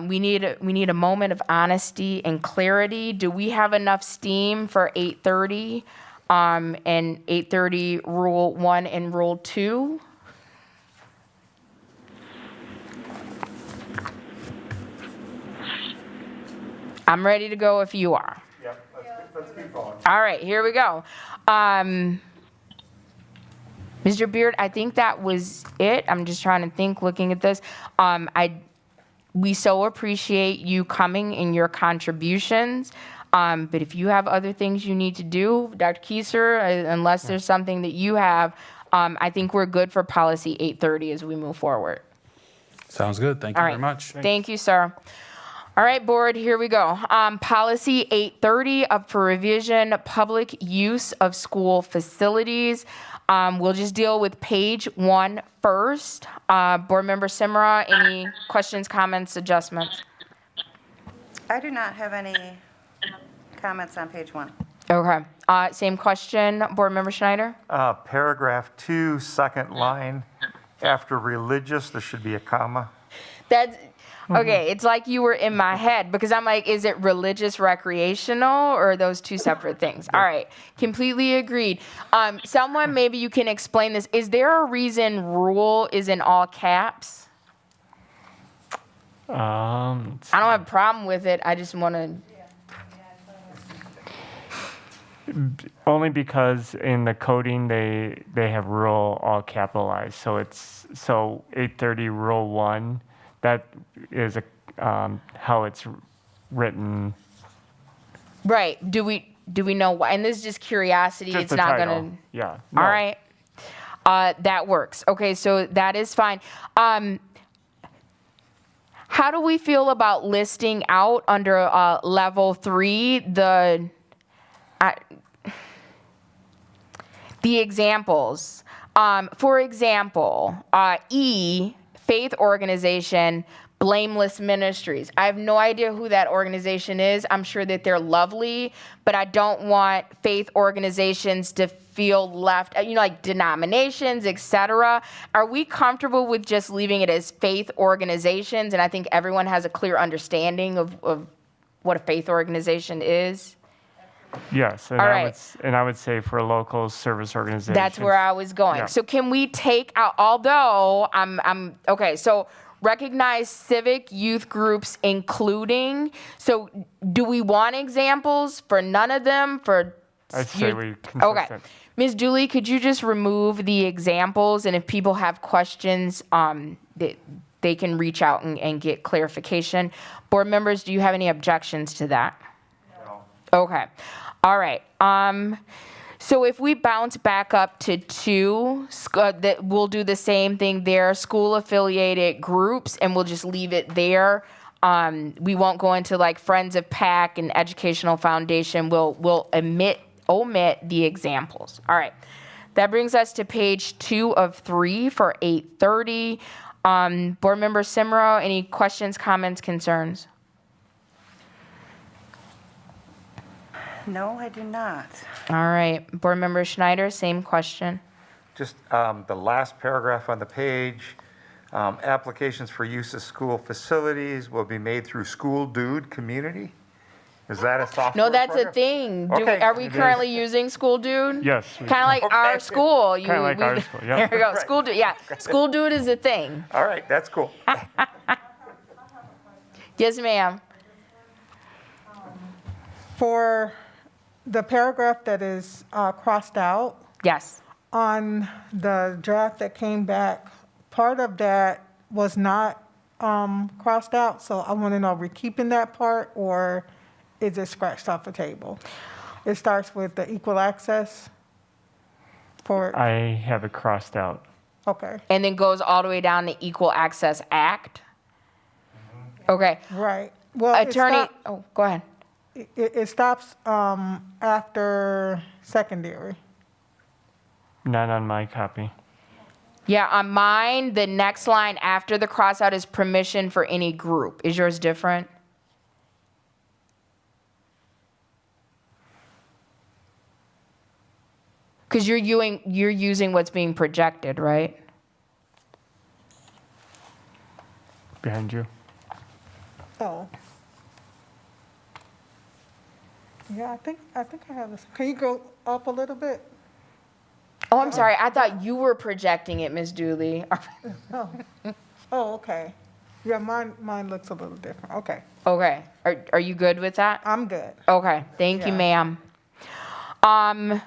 we need a moment of honesty and clarity. Do we have enough steam for 8:30 and 8:30 rule 1 and rule 2? I'm ready to go if you are. Yep, let's keep going. All right, here we go. Mr. Beard, I think that was it. I'm just trying to think, looking at this. We so appreciate you coming and your contributions. But if you have other things you need to do, Dr. Kieser, unless there's something that you have, I think we're good for policy 830 as we move forward. Sounds good. Thank you All very right. much. Thank you, sir. All right, board, here we go. Policy 830, up for revision, public use of school facilities. We'll just deal with page 1 first. Board Member Simra, any questions, comments, adjustments? I do not have any comments on page 1. Okay. Same question, Board Member Schneider? Paragraph 2, second line, after religious, there should be a comma. That's, okay, it's like you were in my head because I'm like, is it religious recreational or are those two separate things? All right, completely agreed. Someone, maybe you can explain this. Is there a reason rule is in all caps? I don't have a problem with it. I just want to. Only because in the coding they have rule all capitalized. So it's 830 rule 1. That is how it's written. Right. Do we know why? And this is just curiosity. Just It's the not title. gonna. Yeah. All right. That works. Okay, so that is fine. How do we feel about listing out under level 3 the examples? For example, E, faith organization, Blameless Ministries. I have no idea who that organization is. I'm sure that they're lovely, but I don't want faith organizations to feel left, like denominations, etc. Are we comfortable with just leaving it as faith organizations? And I think everyone has a clear understanding of what a faith organization is. Yes, and All right. I would say for local service organizations. That's where I was going. Yeah. So can we take out, although I'm okay, so recognize civic youth groups including, so do we want examples for none of them for? I'd say we consistent. Okay. Ms. Dooley, could you just remove the examples, and if people have questions, they can reach out and get clarification. Board members, do you have any objections to that? No. Okay. All right. So if we bounce back up to 2, that we'll do the same thing there, school affiliated groups, and we'll just leave it there. We won't go into like Friends of PAC and Educational Foundation. We'll omit the examples. All right. That brings us to page 2 of 3 for 830. Board Member Simro, any questions, comments, concerns? No, I do not. All right, Board Member Schneider, same question. Just the last paragraph on the page, applications for use of school facilities will be made through School Dude Community? Is that a software No, that's a program? thing. Okay. Are we It currently using School Dude? Yes. Kind of like our Okay. school. Kinda like our school, yep. There we go, Right. School Dude, yeah. School Dude is a thing. All right, that's cool. Yes, ma'am. For the paragraph that is crossed out, Yes. on the draft that came back, part of that was not crossed out, so I want to know, are we keeping that part, or is it scratched off the table? It starts with the equal access for, I have it crossed out. okay, And then goes all the way down to Equal Access Act? Okay. right. Well, it Attorney, stop- oh, go ahead. it stops after secondary. Not on my copy. Yeah, on mine, the next line after the crossout is permission for any group. Is yours different? Because you're using what's being projected, right? Behind you. Oh. Yeah, I think I have this. Can you go up a little bit? Oh, I'm sorry. I thought you were projecting it, Ms. Dooley. Oh, okay. Yeah, mine looks a little different. Okay, Okay. Are you good with that? I'm good. Okay, thank you, Yeah. ma'am.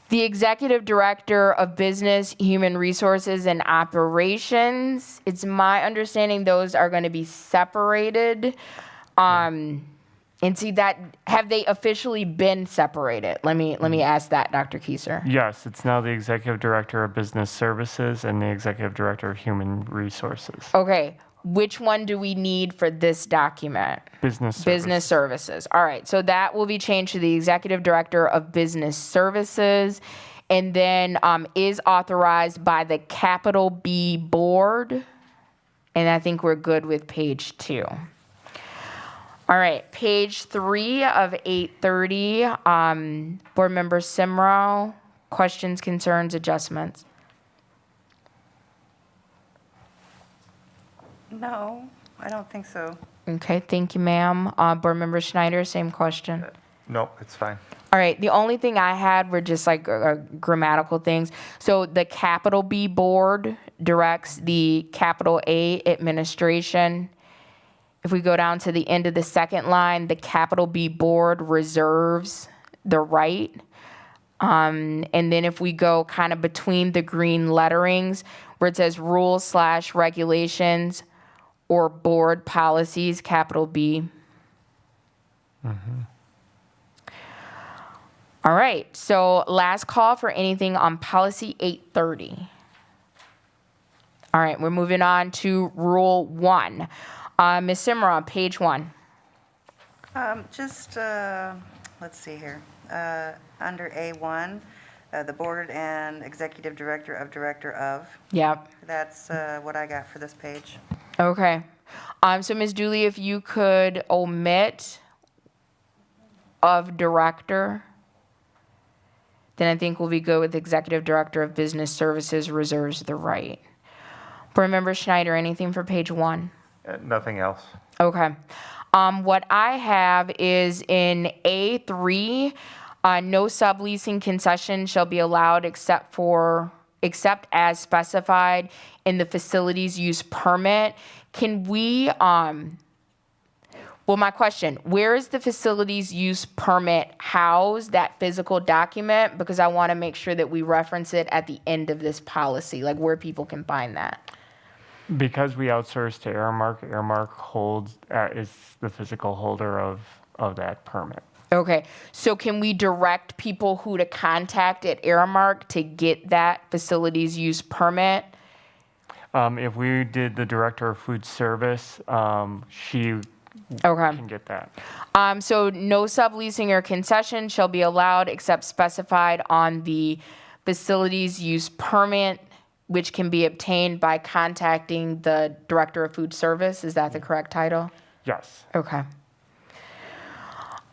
The Executive Director of Business, Human Resources, and Operations, it's my understanding those are going to be separated. And see that, have they officially been separated? Let me ask that, Dr. Kieser. Yes, it's now the Executive Director of Business Services and the Executive Director of Human Resources. Okay, which one do we need for this document? Business Services. Business Services. All right, so that will be changed to the Executive Director of Business Services, and then is authorized by the capital B Board. And I think we're good with page 2. All right, page 3 of 830, Board Member Simrow, questions, concerns, adjustments? No, I don't think so. Okay, thank you, ma'am. Board Member Schneider, same question. No, it's fine. All right, the only thing I had were just like grammatical things. So the capital B Board directs the capital A administration. If we go down to the end of the second line, the capital B Board reserves the right. And then if we go kind of between the green letterings where it says rules/regulations or board policies, capital B. All right, so last call for anything on policy 830. All right, we're moving on to Rule 1. Ms. Simra, page 1. Let's see here. Under A1, the board and executive director of. Yep, That's what I got for this page. okay. So Ms. Dooley, if you could omit of director, then I think we'll be good with executive director of business services reserves the right. Board Member Schneider, anything for page 1? Nothing else. Okay. What I have is in A3, no subleasing concession shall be allowed except as specified in the facilities use permit. Can we, well, my question, where is the facilities use permit housed, that physical document? Because I want to make sure that we reference it at the end of this policy, like where people can find that. Because we outsource to Airmark holds, is the physical holder of that permit. Okay, so can we direct people who to contact at Aramark to get that facilities use permit? If we did the Director of Food Service, she Okay. can get that. So no subleasing or concession shall be allowed except specified on the facilities use permit, which can be obtained by contacting the Director of Food Service. Is that the correct title? Yes. Okay.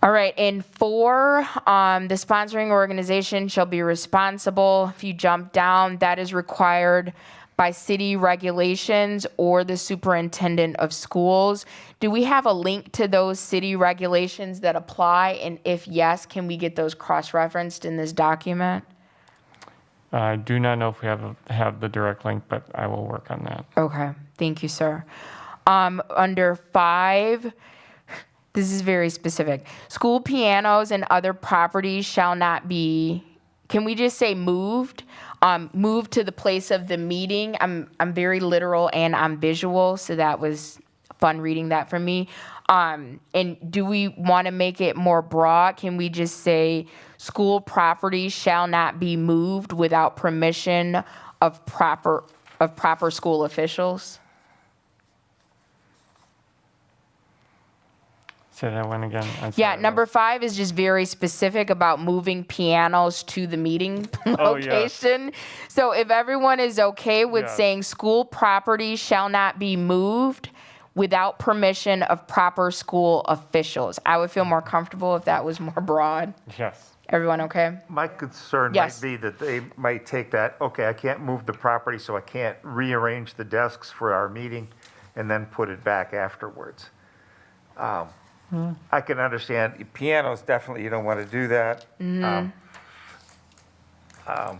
All right, and 4, the sponsoring organization shall be responsible. If you jump down, that is required by city regulations or the superintendent of schools. Do we have a link to those city regulations that apply? And if yes, can we get those cross-referenced in this document? I do not know if we have the direct link, but I will work on that. Okay, thank you, sir. Under 5, this is very specific. School pianos and other properties shall not be, can we just say moved? Moved to the place of the meeting. I'm very literal and I'm visual, so that was fun reading that for me. And do we want to make it more broad? Can we just say school property shall not be moved without permission of proper school officials? Say that one again. I'm Yeah, sorry. number 5 is just very specific about moving pianos to the meeting Oh, yes. location. So if everyone is okay with Yes. saying school property shall not be moved without permission of proper school officials, I would feel more comfortable if that was more broad. Yes. Everyone okay? My concern Yes. might be that they might take that, okay, I can't move the property, so I can't rearrange the desks for our meeting and then put it back afterwards. I can understand, pianos, definitely you don't want to do that. How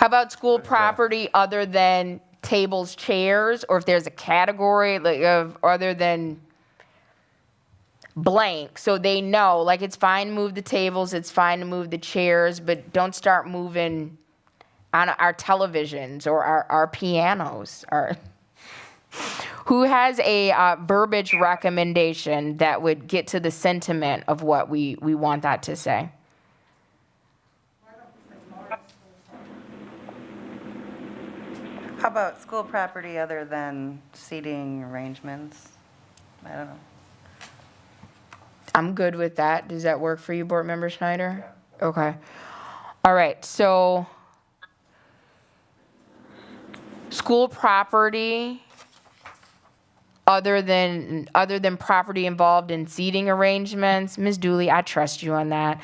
about school property other than tables, chairs, or if there's a category like of other than blank, so they know, like it's fine to move the tables, it's fine to move the chairs, but don't start moving on our televisions or our pianos. Who has a verbiage recommendation that would get to the sentiment of what we want that to say? How about school property other than seating arrangements? I don't know. I'm good with that. Does that work for you, Board Member Schneider? Okay. All right, so school property other than property involved in seating arrangements, Ms. Dooley, I trust you on that,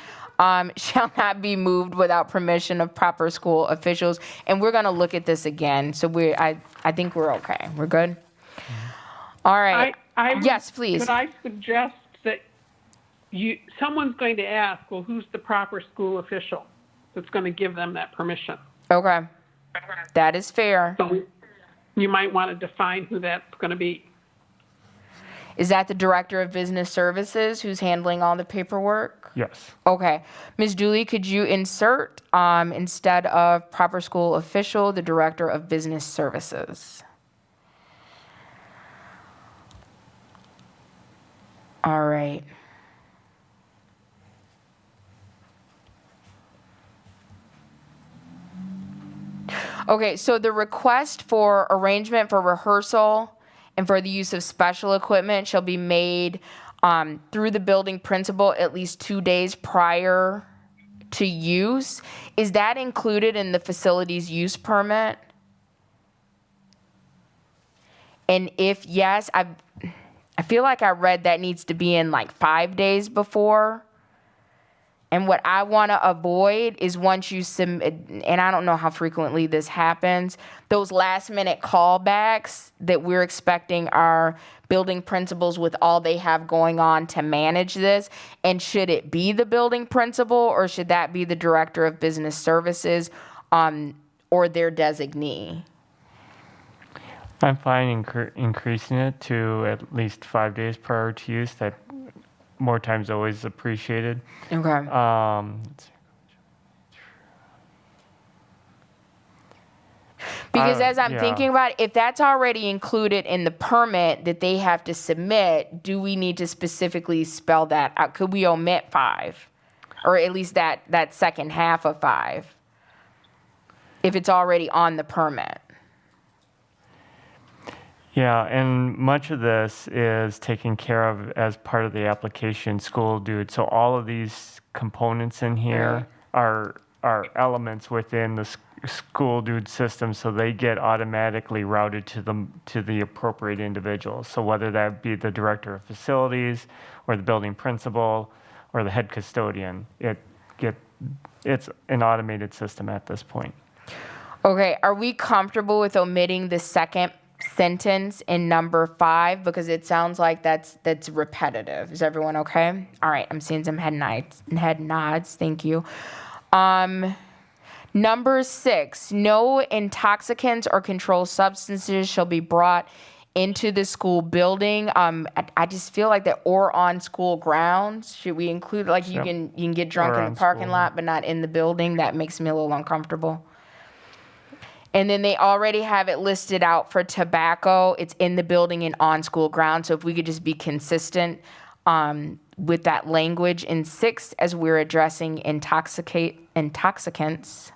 shall not be moved without permission of proper school officials. And we're gonna look at this again, so I think we're okay. We're good? All right. Yes, please. Could I suggest that someone's going to ask, well, who's the proper school official that's going to give them that permission? Okay. That is fair. So you might want to define who that's going to be. Is that the Director of Business Services who's handling all the paperwork? Yes. Okay. Ms. Dooley, could you insert, instead of proper school official, the Director of Business Services? All right. Okay, so the request for arrangement for rehearsal and for the use of special equipment shall be made through the building principal at least 2 days prior to use. Is that included in the facilities use permit? And if yes, I feel like I read that needs to be in like 5 days before. And what I want to avoid is once you submit, and I don't know how frequently this happens, those last minute callbacks that we're expecting our building principals with all they have going on to manage this. And should it be the building principal or should that be the Director of Business Services or their designee? I'm fine increasing it to at least 5 days prior to use. That more times always appreciated. Okay. Because as I'm thinking about it, if that's already included in the permit that they have to submit, do we need to specifically spell that out? Could we omit 5? Or at least that second half of 5? If it's already on the permit? Yeah, and much of this is taken care of as part of the application school dude. So all of these components in here are elements within the school dude system, so they get automatically routed to the appropriate individual. So whether that be the Director of Facilities or the building principal, or the head custodian. It's an automated system at this point. Okay, are we comfortable with omitting the second sentence in number 5? Because it sounds like that's repetitive. Is everyone okay? All right, I'm seeing some head nods. Thank you. Number 6, no intoxicants or controlled substances shall be brought into the school building. I just feel like that, or on school grounds. Should we include, like, you Yep. can get drunk Or in on the parking school. lot, but not in the building? That makes me a little uncomfortable. And then they already have it listed out for tobacco. It's in the building and on school grounds. So if we could just be consistent with that language in 6 as we're addressing intoxicants.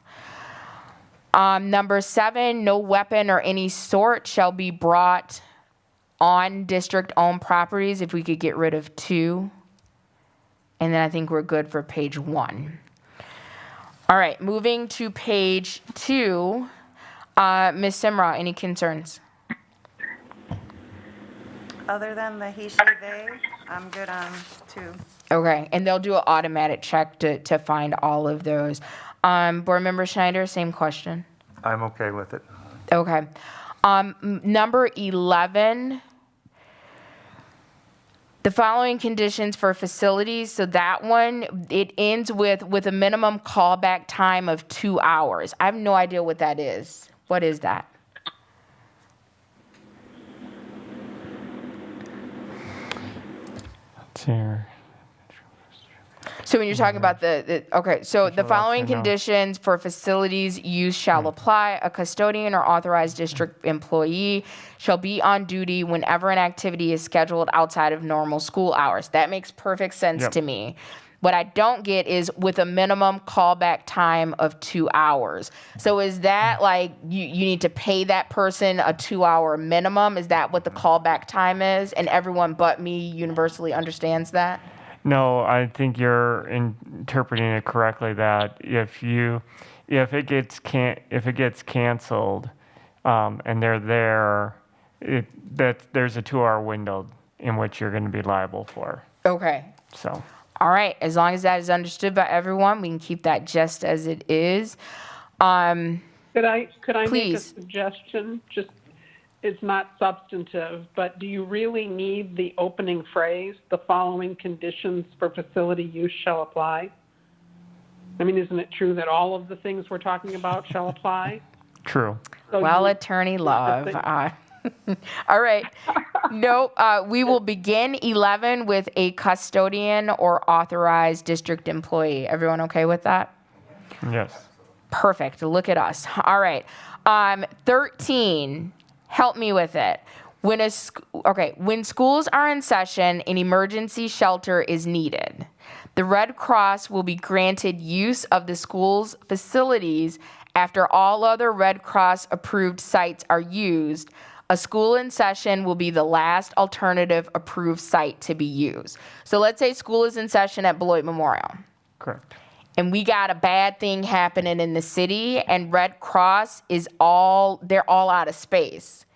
Number 7, no weapon or any sort shall be brought on district-owned properties. If we could get rid of 2. And then I think we're good for page 1. All right, moving to page 2. Ms. Simra, any concerns? Other than the he, she, they, I'm good on 2. Okay, and they'll do an automatic check to find all of those. Board Member Schneider, same question. I'm okay with it. Okay. Number 11, the following conditions for facilities. So that one, it ends with a minimum callback time of 2 hours. I have no idea what that is. What is that? Let's see here. So when you're talking about okay, so the following option, no. conditions for facilities use shall apply. A custodian or authorized district employee shall be on duty whenever an activity is scheduled outside of normal school hours. That makes perfect sense Yep. to me. What I don't get is with a minimum callback time of 2 hours. So is that like you need to pay that person a 2-hour minimum? Is that what the callback time is? And everyone but me universally understands that? No, I think you're interpreting it correctly. That if it gets canceled, and they're there, there's a 2-hour window in which you're going to be liable for. Okay. So. All right, as long as that is understood by everyone, we can keep that just as it is. Could I make a Please. suggestion? Just, it's not substantive, but do you really need the opening phrase, the following conditions for facility use shall apply? I mean, isn't it true that all of the things we're talking about shall apply? True. So Well, you- Attorney Love. All right. No, we will begin 11 with a custodian or authorized district employee. Everyone okay with that? Yes. Perfect. Look at us. All right. 13, help me with it. When schools are in session, an emergency shelter is needed. The Red Cross will be granted use of the school's facilities after all other Red Cross approved sites are used. A school in session will be the last alternative approved site to be used. So let's say school is in session at Beloit Memorial. Correct. And we got a bad thing happening in the city, and Red Cross they're all out of space.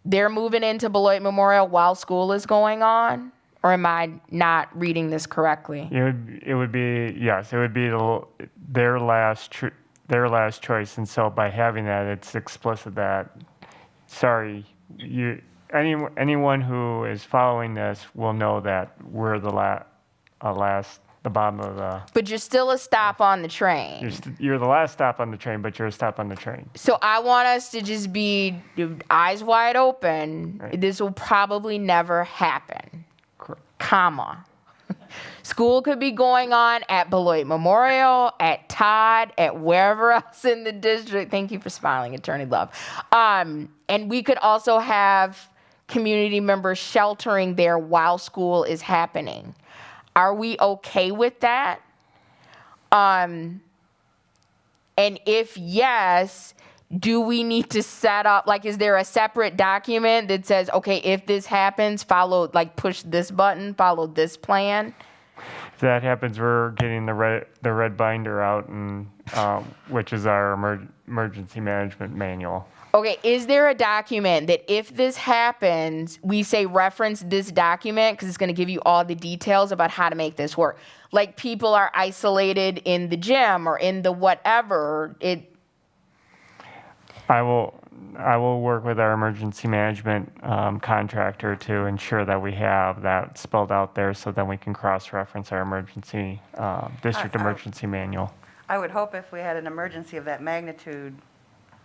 They're moving into Beloit Memorial while school is going on? Or am I not reading this correctly? It would be yes. It would be their last choice, and so by having that, it's explicit that anyone who is following this will know that we're the bottom of the. But you're still a stop on the train. You're the last stop on the train, but you're a stop on the train. So I want us to just be eyes wide open. Right. This will probably never happen. Correct. Comma. School could be going on at Beloit Memorial, at Todd, at wherever else in the district. Thank you for smiling, Attorney Love. And we could also have community members sheltering there while school is happening. Are we okay with that? And if yes, do we need to set up, is there a separate document that says, okay, if this happens, push this button, follow this plan? If that happens, we're getting the red binder out, and which is our emergency management manual. Okay, is there a document that if this happens, we say reference this document because it's going to give you all the details about how to make this work? Like people are isolated in the gym or in the whatever. I will work with our emergency management contractor to ensure that we have that spelled out there so then we can cross-reference our emergency, district emergency manual. I would hope if we had an emergency of that magnitude,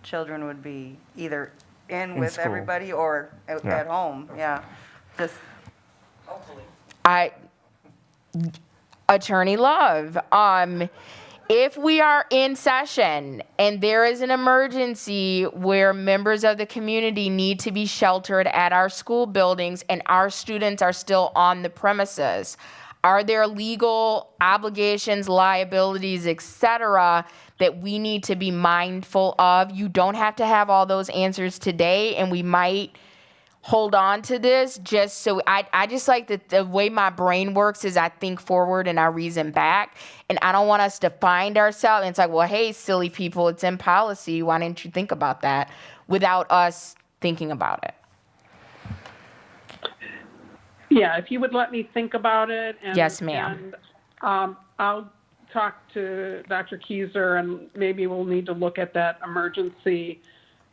children would be either in with school. everybody or Yeah. at home, yeah. Just, hopefully. Attorney Love, if we are in session and there is an emergency where members of the community need to be sheltered at our school buildings and our students are still on the premises, are there legal obligations, liabilities, et cetera, that we need to be mindful of? You don't have to have all those answers today, and we might hold on to this just so I just like that the way my brain works is I think forward and I reason back, and I don't want us to find ourselves and it's like, well, hey, silly people, it's in policy, why didn't you think about that, without us thinking about it. Yeah, if you would let me think about it. And, Yes, ma'am. And I'll talk to Dr. Keyser, and maybe we'll need to look at that emergency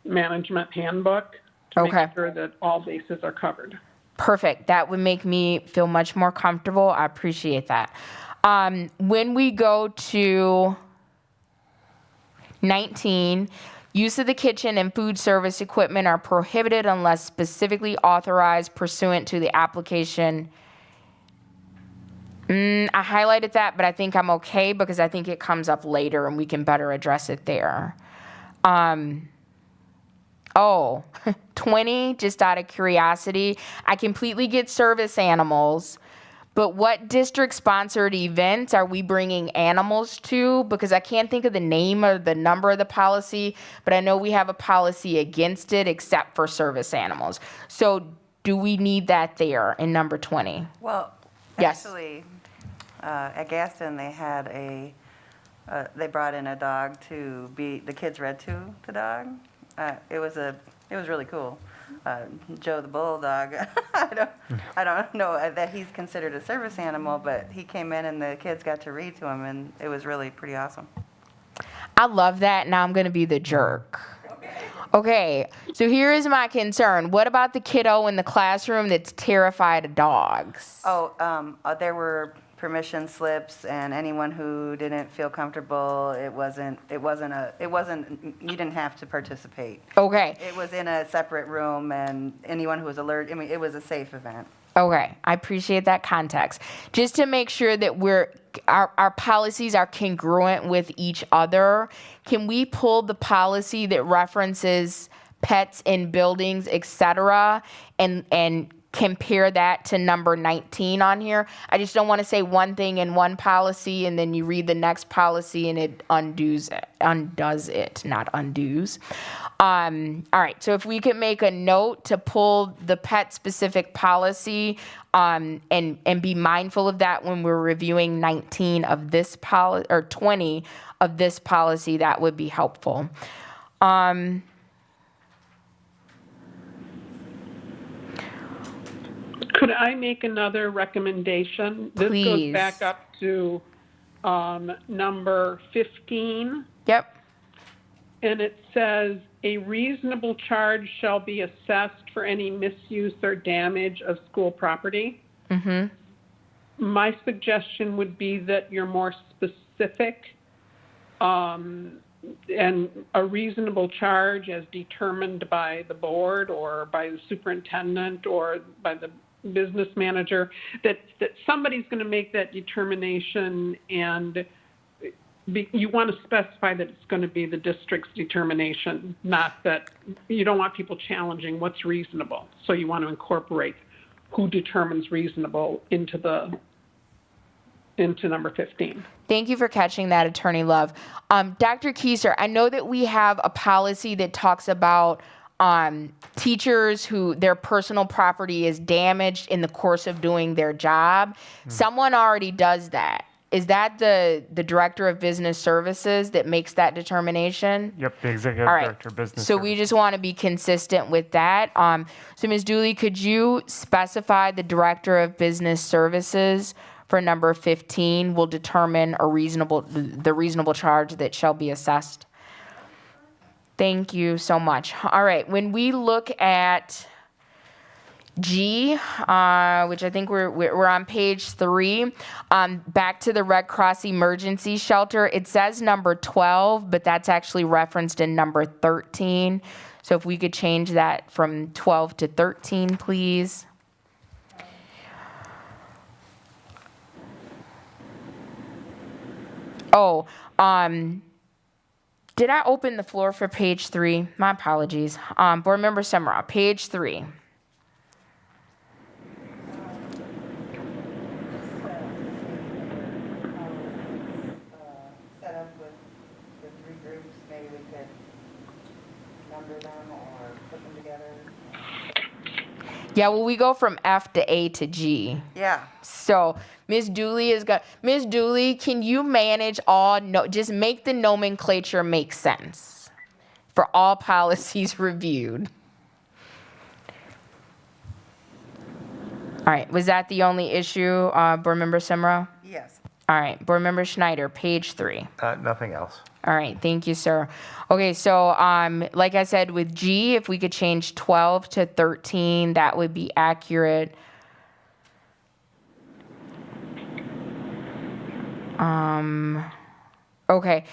management handbook to Okay. make sure that all bases are covered. Perfect. That would make me feel much more comfortable. I appreciate that. When we go to 19, use of the kitchen and food service equipment are prohibited unless specifically authorized pursuant to the application. I highlighted that, but I think I'm okay because I think it comes up later and we can better address it there. 20, just out of curiosity, I completely get service animals, but what district-sponsored events are we bringing animals to? Because I can't think of the name or the number of the policy, but I know we have a policy against it except for service animals. So do we need that there in number 20? Well, Yes. actually, at Gaston, they had they brought in a dog to be, the kids read to the dog. It was really cool. Joe the bulldog. I don't know that he's considered a service animal, but he came in and the kids got to read to him, and it was really pretty awesome. I love that. Now I'm going to be the jerk. Okay, so here is my concern. What about the kiddo in the classroom that's terrified of dogs? There were permission slips, and anyone who didn't feel comfortable, you didn't have to participate. Okay. It was in a separate room, and anyone who was allergic, it was a safe event. Okay, I appreciate that context. Just to make sure that our policies are congruent with each other, can we pull the policy that references pets in buildings, et cetera, and compare that to number 19 on here? I just don't want to say one thing in one policy and then you read the next policy and it undoes it, not undoes. All right, so if we could make a note to pull the pet specific policy and be mindful of that when we're reviewing 19 of this policy or 20 of this policy, that would be helpful. Could I make another recommendation? This Please. goes back up to number 15. Yep. And it says, a reasonable charge shall be assessed for any misuse or damage of school property. Mm-hmm. My suggestion would be that you're more specific, and a reasonable charge as determined by the board or by the superintendent or by the business manager, that somebody's going to make that determination, and you want to specify that it's going to be the district's determination, not that you don't want people challenging what's reasonable. So you want to incorporate who determines reasonable into number 15. Thank you for catching that, Attorney Love. Dr. Keyser, I know that we have a policy that talks about teachers who their personal property is damaged in the course of doing their job. Someone already does that. is that the director of business services that makes that determination? Yep, the executive All right. director of business. So we Services. just want to be consistent with that. So Ms. Dooley, could you specify the director of business services for number 15 will determine the reasonable charge that shall be assessed? Thank you so much. All right, when we look at G, which I think we're on page 3, back to the Red Cross Emergency Shelter. It says number 12, but that's actually referenced in number 13. So if we could change that from 12 to 13, please. Oh, did I open the floor for page 3? My apologies. Board Member Semrau, page 3. Set up with the 3 groups, maybe we could number them or put them together. Yeah, well, we go from F to A to G. Yeah. So Ms. Dooley Ms. Dooley, can you manage just make the nomenclature make sense for all policies reviewed? All right, was that the only issue, Board Member Semrau? Yes. All right, Board Member Schneider, page 3. Nothing else. All right, thank you, sir. Okay, so like I said, with G, if we could change 12 to 13, that would be accurate. Okay,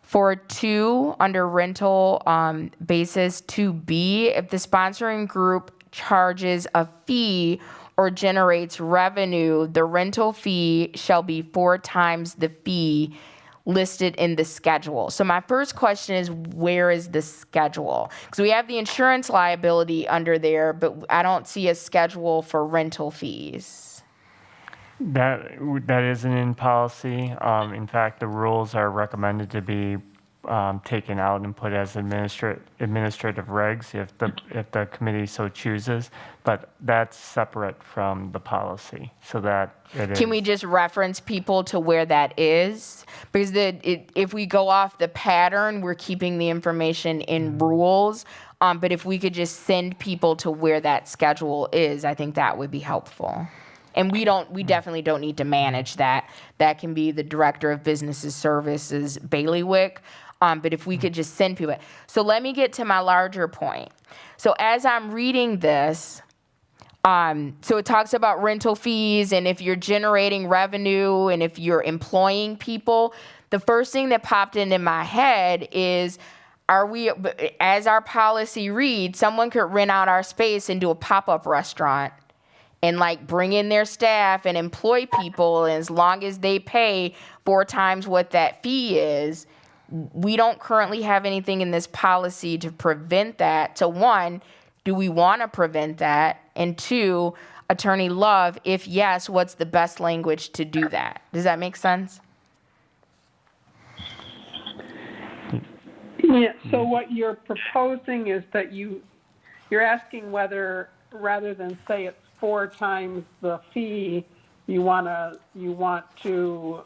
for 2, under rental basis, 2B, if the sponsoring group charges a fee or generates revenue, the rental fee shall be 4 times the fee listed in the schedule. So my first question is, where is the schedule? Because we have the insurance liability under there, but I don't see a schedule for rental fees. That isn't in policy. In fact, the rules are recommended to be taken out and put as administrative regs if the committee so chooses. But that's separate from the policy, so that it is. Can we just reference people to where that is? Because if we go off the pattern, we're keeping the information in rules. But if we could just send people to where that schedule is, I think that would be helpful. And we definitely don't need to manage that. That can be the director of businesses services bailiwick. But if we could just send people. So let me get to my larger point. So as I'm reading this, so it talks about rental fees and if you're generating revenue and if you're employing people, the first thing that popped into my head is, as our policy reads, someone could rent out our space and do a pop-up restaurant and like bring in their staff and employ people, and as long as they pay 4 times what that fee is. We don't currently have anything in this policy to prevent that. So 1, do we want to prevent that? And 2, Attorney Love, if yes, what's the best language to do that? Does that make sense? Yeah, so what you're proposing is that you're asking whether, rather than say it's 4 times the fee, you want to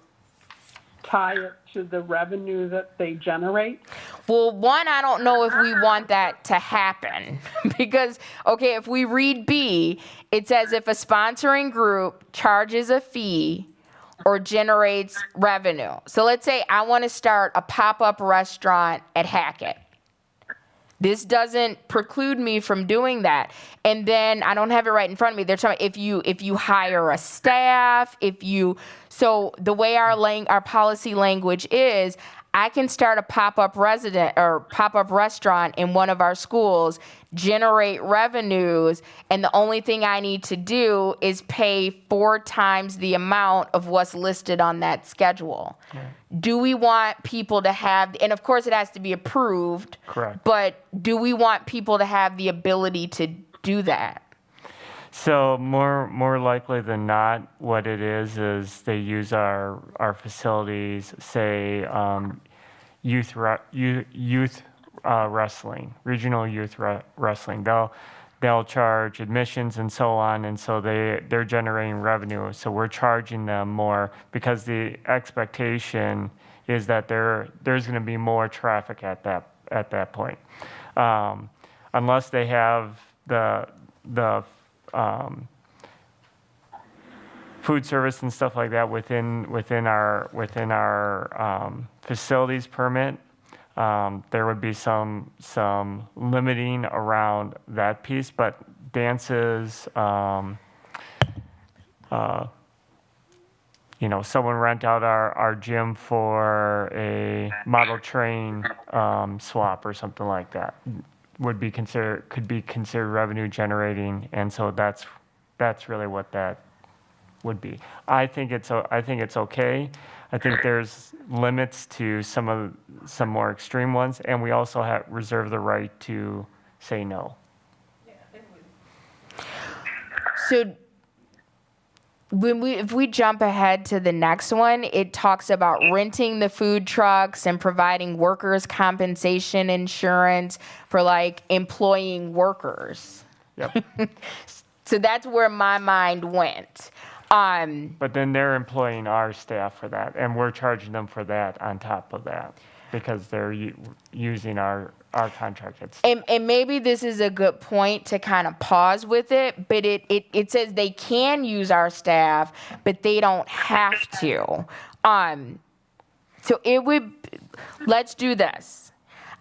tie it to the revenue that they generate? Well, 1, I don't know if we want that to happen because, okay, if we read B, it says if a sponsoring group charges a fee or generates revenue. So let's say I want to start a pop-up restaurant at Hackett. This doesn't preclude me from doing that. And then I don't have it right in front of me. They're talking if you hire a staff, so the way our policy language is, I can start a pop-up restaurant in one of our schools, generate revenues, and the only thing I need to do is pay 4 times the amount of what's listed on that schedule. Yeah. Do we want people to have, and of course it has to be approved. Correct. But do we want people to have the ability to do that? So more likely than not, what it is they use our facilities, say youth wrestling, regional youth wrestling. they'll charge admissions and so on, and so they're generating revenue. So we're charging them more because the expectation is that there's going to be more traffic at that point, unless they have the food service and stuff like that within our facilities permit. There would be some limiting around that piece, but dances, someone rent out our gym for a model train swap or something like that could be considered revenue generating, and so that's really what that would be. I think it's okay. I think there's limits to some more extreme ones, and we also reserve the right to say no. So if we jump ahead to the next one, it talks about renting the food trucks and providing workers' compensation insurance for like employing workers. Yep. So that's where my mind went. But then they're employing our staff for that, and we're charging them for that on top of that because they're using our contracted staff. And maybe this is a good point to kind of pause with it, but it says they can use our staff, but they don't have to. So let's do this.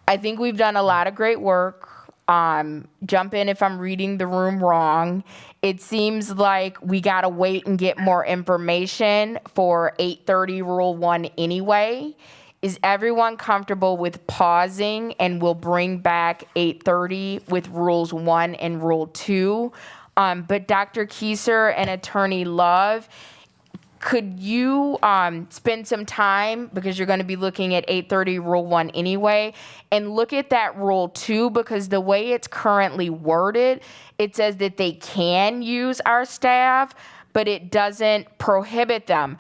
I think we've done a lot of great work. Jump in if I'm reading the room wrong. It seems like we gotta wait and get more information for 8:30 Rule 1 anyway. Is everyone comfortable with pausing, and we'll bring back 8:30 with Rules 1 and Rule 2? But Dr. Kieser and Attorney Love, could you spend some time, because you're going to be looking at 8:30 Rule 1 anyway, and look at that Rule 2, because the way it's currently worded, it says that they can use our staff, but it doesn't prohibit them.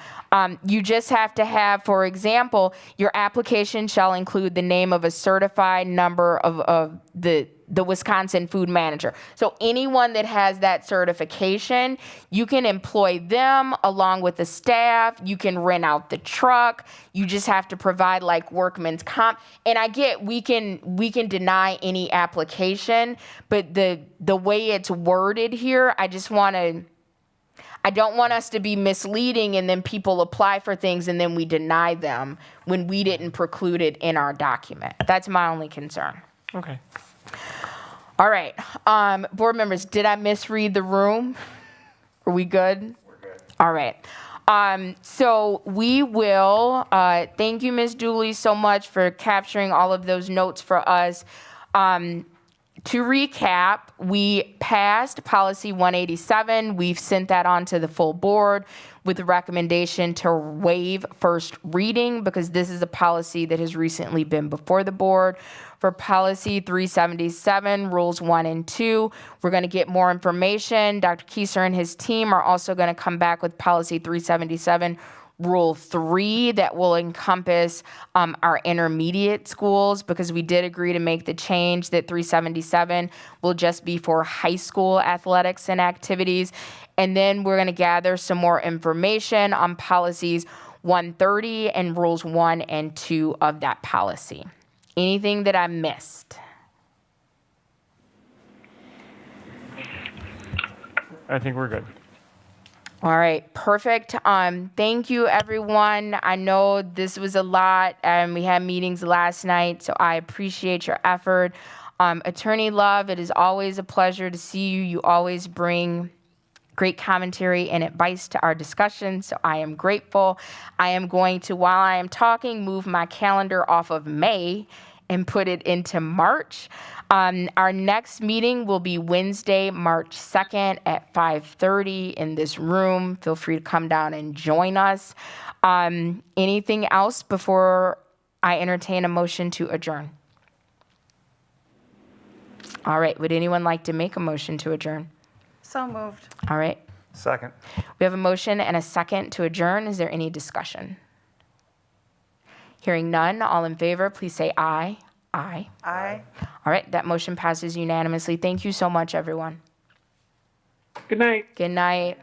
You just have to have, for example, your application shall include the name of a certified number of the Wisconsin food manager. So anyone that has that certification, you can employ them along with the staff. You can rent out the truck. You just have to provide like workman's comp. And I get we can deny any application, but the way it's worded here, I don't want us to be misleading and then people apply for things and then we deny them when we didn't preclude it in our document. That's my only concern. Okay. All right. Board members, did I misread the room? Are we good? We're good. All right. So we will, thank you, Ms. Dooley, so much for capturing all of those notes for us. To recap, we passed Policy 187. We've sent that on to the full board with a recommendation to waive first reading because this is a policy that has recently been before the board. For Policy 377, Rules 1 and 2, we're going to get more information. Dr. Kieser and his team are also going to come back with Policy 377, Rule 3 that will encompass our intermediate schools because we did agree to make the change that 377 will just be for high school athletics and activities. And then we're going to gather some more information on policies 130 and Rules 1 and 2 of that policy. Anything that I missed? I think we're good. All right, perfect. Thank you, everyone. I know this was a lot, and we had meetings last night, so I appreciate your effort. Attorney Love, it is always a pleasure to see you. You always bring great commentary and advice to our discussion, so I am grateful. I am going to, while I am talking, move my calendar off of May and put it into March. Our next meeting will be Wednesday, March 2nd at 5:30 in this room. Feel free to come down and join us. Anything else before I entertain a motion to adjourn? All right, would anyone like to make a motion to adjourn? So moved. All right, Second. we have a motion and a second to adjourn. Is there any discussion? Hearing none, all in favor, please say aye. Aye. Aye. All All right, that motion passes unanimously. Thank you so much, everyone. Good night. Good night.